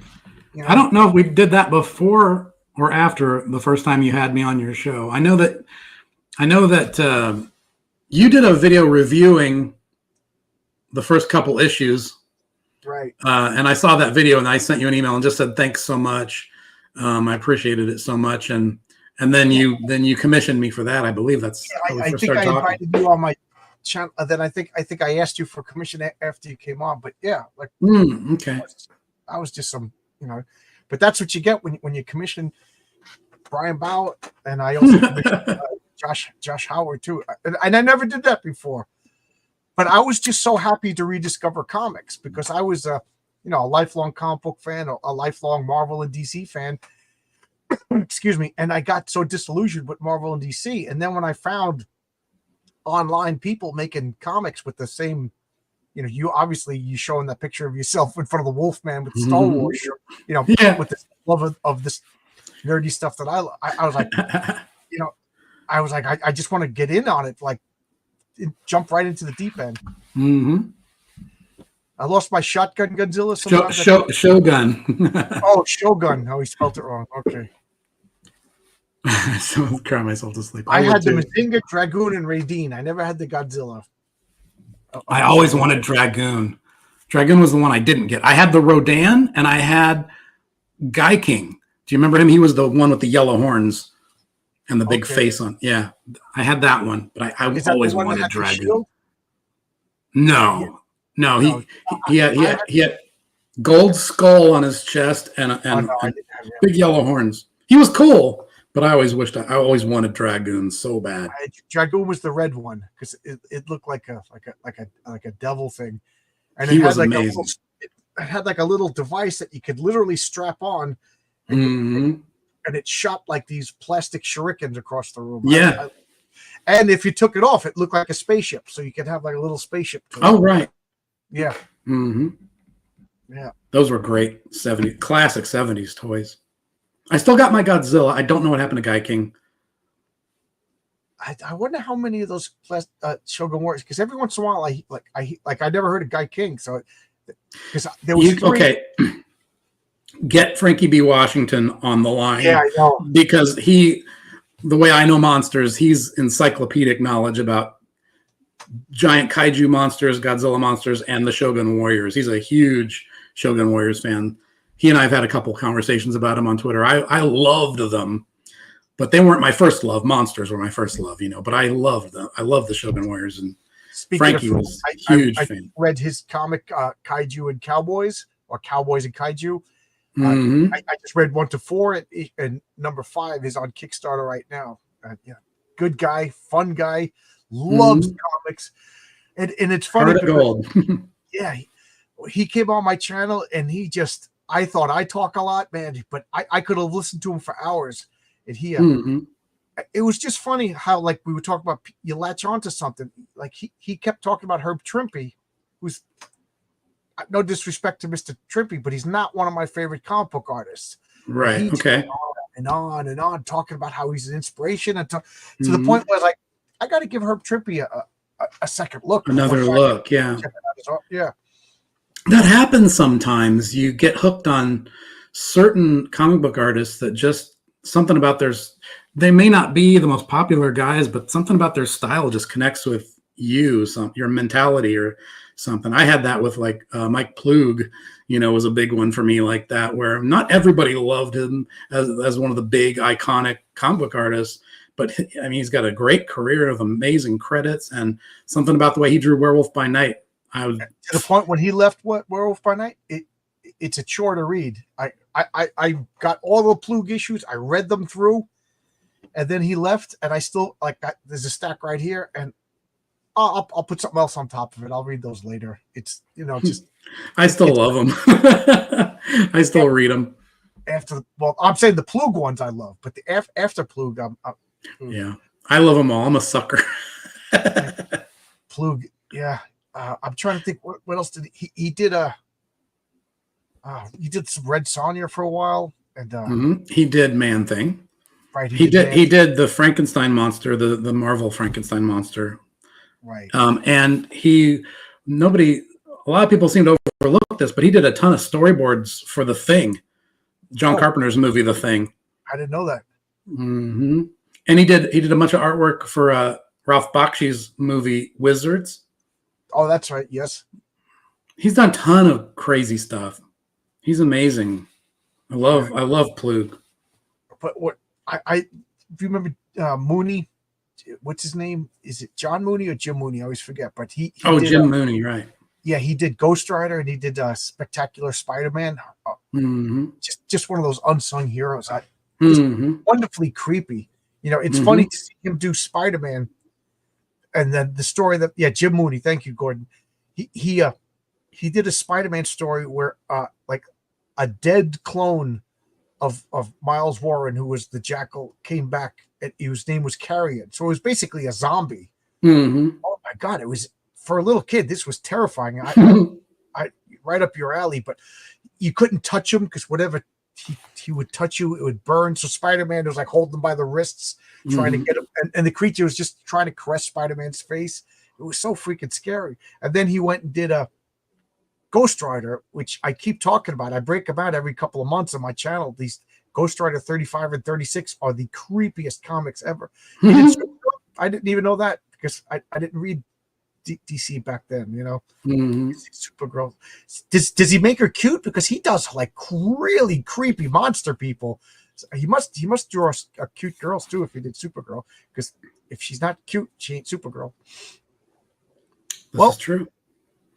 I don't know if we did that before or after the first time you had me on your show. I know that you did a video reviewing the first couple issues, right? And I saw that video, and I sent you an email and just said thanks so much. I appreciated it so much, and then you commissioned me for that. I believe that's I think I invited you on my channel. Then I think I asked you for commission after you came on. But yeah, okay. I was just some, but that's what you get when you commission Brian Bow, and I also commissioned Josh Howard too. And I never did that before. But I was just so happy to rediscover comics because I was a lifelong comic book fan, a lifelong Marvel and DC fan. Excuse me. And I got so disillusioned with Marvel and DC. And then when I found online people making comics with the same, you showing that picture of yourself in front of the Wolfman with the Star Wars shirt, with this love of this nerdy stuff that I was like, I just want to get in on it, jump right into the deep end. Mm-hmm. I lost my shotgun Godzilla. Shogun. Oh, Shogun. Oh, he spelled it wrong. Okay. So I'll cry myself to sleep. I had the Mazinga, Dragoon, and Raideen. I never had the Godzilla. I always wanted Dragoon. Dragoon was the one I didn't get. I had the Rodan, and I had Guy King. Do you remember him? He was the one with the yellow horns and the big face on. Yeah, I had that one, but I always wanted Dragoon. No, he had gold skull on his chest and big yellow horns. He was cool, but I always wanted Dragoon so bad. Dragoon was the red one because it looked like a devil thing, and he was amazing. It had like a little device that you could literally strap on, and it shot like these plastic shurikens across the room. Yeah, and if you took it off, it looked like a spaceship, so you could have like a little spaceship. Oh, right. Yeah. Mm-hmm. Yeah. Those were great classic 70s toys. I still got my Godzilla. I don't know what happened to Guy King. I wonder how many of those Shogun Warriors, because every once in a while I never heard of Guy King, so because there was okay. Get Frankie B. Washington on the line. Yeah, I know. Because the way I know monsters, he's encyclopedic knowledge about giant kaiju monsters, Godzilla monsters, and the Shogun Warriors. He's a huge Shogun Warriors fan. He and I have had a couple conversations about him on Twitter. I loved them, but they weren't my first love. Monsters were my first love, but I loved them. I loved the Shogun Warriors, and Frankie was a huge fan. I read his comic Kaiju and Cowboys, or Cowboys and Kaiju. I just read 1 to 4, and number 5 is on Kickstarter right now. Good guy, fun guy, loves comics, and it's funny. Heart of gold. Yeah, he came on my channel, and he just I thought I talk a lot, man, but I could have listened to him for hours. And he, it was just funny how, like, we would talk about, you latch onto something. Like, he kept talking about Herb Trimpe, who's, no disrespect to Mr. Trimpe, but he's not one of my favorite comic book artists. Right. And he Okay. and on, talking about how he's an inspiration, and to the point where, like, I got to give Herb Trimpe a second look. Another look, yeah. Yeah. That happens sometimes. You get hooked on certain comic book artists that just something about they may not be the most popular guys, but something about their style just connects with you, your mentality or something. I had that with like Mike Plug, was a big one for me like that, where not everybody loved him as one of the big iconic comic book artists, but I mean, he's got a great career of amazing credits, and something about the way he drew Werewolf by Night. To the point when he left Werewolf by Night, it's a chore to read. I got all the Plug issues. I read them through, and then he left, and I still there's a stack right here, and I'll put something else on top of it. I'll read those later. It's just I still love them. I still read them. I'm saying the Plug ones I love, but the after Plug, yeah, I love them all. I'm a sucker. Plug, yeah. I'm trying to think what else did he did he did some Red Sonja for a while, and he did Man Thing. Right. He did the Frankenstein monster, the Marvel Frankenstein monster. Right. And a lot of people seem to overlook this, but he did a ton of storyboards for The Thing, John Carpenter's movie, The Thing. I didn't know that. Mm-hmm. And he did a bunch of artwork for Ralph Bakshi's movie Wizards. Oh, that's right. Yes. He's done a ton of crazy stuff. He's amazing. I love Plug. But what if you remember Mooney, what's his name? Is it John Mooney or Jim Mooney? I always forget. But he did, Jim Mooney, right? Yeah, he did Ghost Rider, and he did Spectacular Spider-Man. Just one of those unsung heroes. Wonderfully creepy. It's funny to see him do Spider-Man, and then the story that Jim Mooney. Thank you, Gordon. He did a Spider-Man story where like a dead clone of Miles Warren, who was the Jackal, came back, and his name was Carrion. So it was basically a zombie. Oh my God! It was, for a little kid, this was terrifying. I right up your alley, but you couldn't touch him because whatever he would touch you, it would burn. So Spider-Man was like holding him by the wrists, trying to get him, and the creature was just trying to caress Spider-Man's face. It was so freaking scary. And then he went and did a Ghost Rider, which I keep talking about. I break them out every couple of months on my channel. These Ghost Rider 35 and 36 are the creepiest comics ever. I didn't even know that because I didn't read DC back then, Supergirl. Does he make her cute? Because he does like really creepy monster people. So he must draw cute girls too if he did Supergirl. Because if she's not cute, she ain't Supergirl. This is true.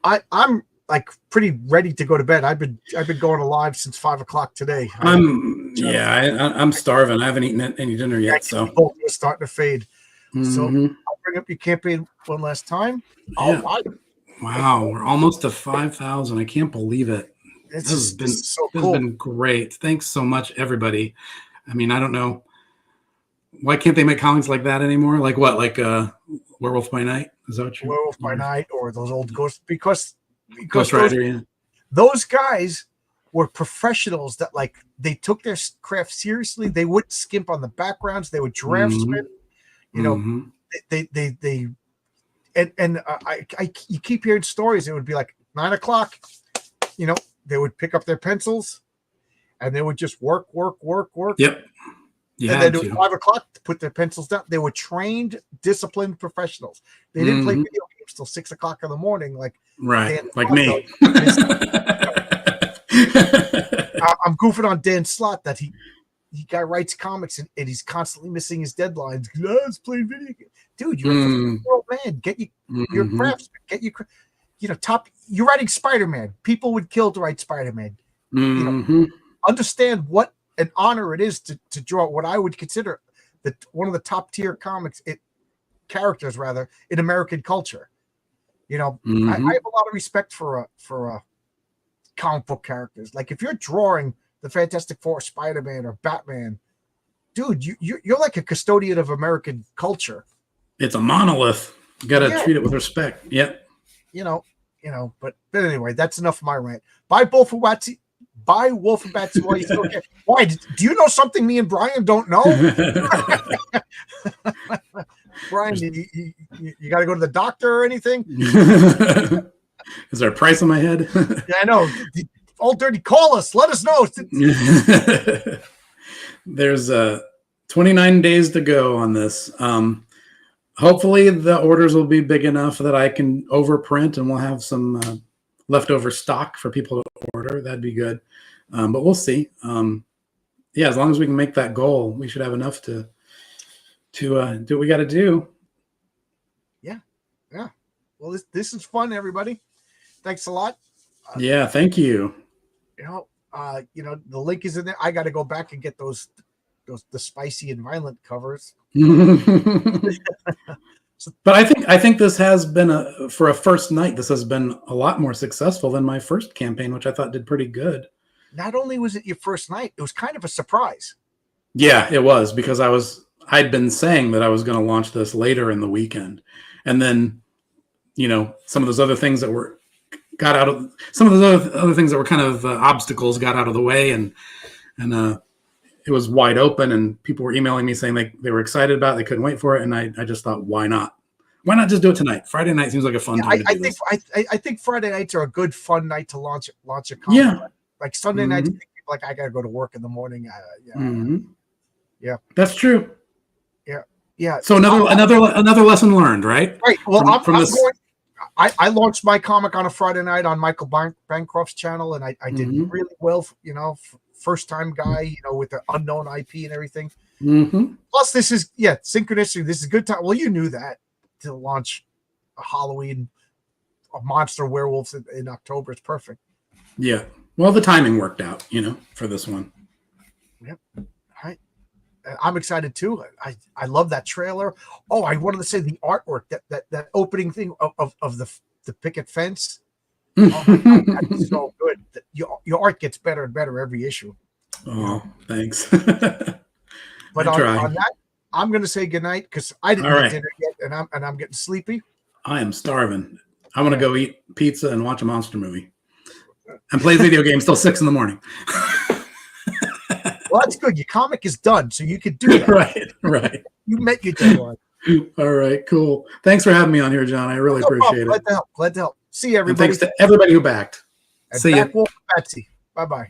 I'm like pretty ready to go to bed. I've been going alive since 5 o'clock today. I'm starving. I haven't eaten any dinner yet, so both are starting to fade. So I'll bring up your campaign one last time. Yeah. Wow, we're almost to 5,000. I can't believe it. This has been so cool. It's been great. Thanks so much, everybody. I mean, I don't know. Why can't they make comics like that anymore? Like what? Like Werewolf by Night? Is that what you're Werewolf by Night or those old Ghosts? Because Ghost Rider, those guys were professionals that like they took their craft seriously. They wouldn't skimp on the backgrounds. They were draftsmen. They you keep hearing stories. It would be like 9 o'clock. They would pick up their pencils and they would just work. Yep. And then at 5 o'clock to put their pencils down. They were trained, disciplined professionals. They didn't play video games till 6 o'clock in the morning, like me. I'm goofing on Dan Slott that he guy writes comics and he's constantly missing his deadlines. Let's play video games. Dude, you're a world man. Get your craftsman. Get your top. You're writing Spider-Man. People would kill to write Spider-Man. Understand what an honor it is to draw what I would consider one of the top tier comics characters rather in American culture. I have a lot of respect for comic book characters. Like if you're drawing the Fantastic Four, Spider-Man, or Batman, dude, you're like a custodian of American culture. It's a monolith. You got to treat it with respect. Yep. But anyway, that's enough of my rant. Buy Wolf and Batsy. Buy Wolf and Batsy while you still can. Why? Do you know something me and Brian don't know? Brian, you got to go to the doctor or anything? Is there a price on my head? Yeah, I know. Old Dirty, call us. Let us know. There's 29 days to go on this. Hopefully the orders will be big enough that I can overprint and we'll have some leftover stock for people to order. That'd be good. But we'll see. Yeah, as long as we can make that goal, we should have enough to do what we got to do. Yeah. Well, this is fun, everybody. Thanks a lot. Yeah, thank you. The link is in there. I got to go back and get the spicy and violent covers. But I think this has been for a first night. This has been a lot more successful than my first campaign, which I thought did pretty good. Not only was it your first night, it was kind of a surprise. Yeah, it was, because I'd been saying that I was going to launch this later in the weekend, and then some of those other things that were some of those other things that were kind of obstacles got out of the way, and it was wide open, and people were emailing me saying they were excited about it, they couldn't wait for it, and I just thought, why not? Why not just do it tonight? Friday night seems like a fun time. I think Friday nights are a good fun night to launch a comic. Yeah, like Sunday nights, like I gotta go to work in the morning. Yeah, that's true. Yeah. So another lesson learred, right? Right. Well, I launched my comic on a Friday night on Michael Bancroft's channel, and I did really well. First time guy, with the unknown IP and everything. Plus, this is synchronicity. This is a good time. Well, you knew that to launch a Halloween, a monster werewolves in October. It's perfect. Yeah. Well, the timing worked out, for this one. Yep. Right. I'm excited too. I love that trailer. Oh, I wanted to say the artwork, that opening thing of the picket fence. Oh my God, that's so good. Your art gets better and better every issue. Oh, thanks. But on that, I'm going to say goodnight because I didn't eat dinner yet, and I'm getting sleepy. I am starving. I want to go eat pizza and watch a monster movie and play video games till 6 a.m. Well, that's good. Your comic is done, so you could do that. Right. You met your deadline. All right, cool. Thanks for having me on here, John. I really appreciate it. Glad to help. See you, everybody. And thanks to everybody who backed. And See you. Wolf and Batsy. Bye-bye.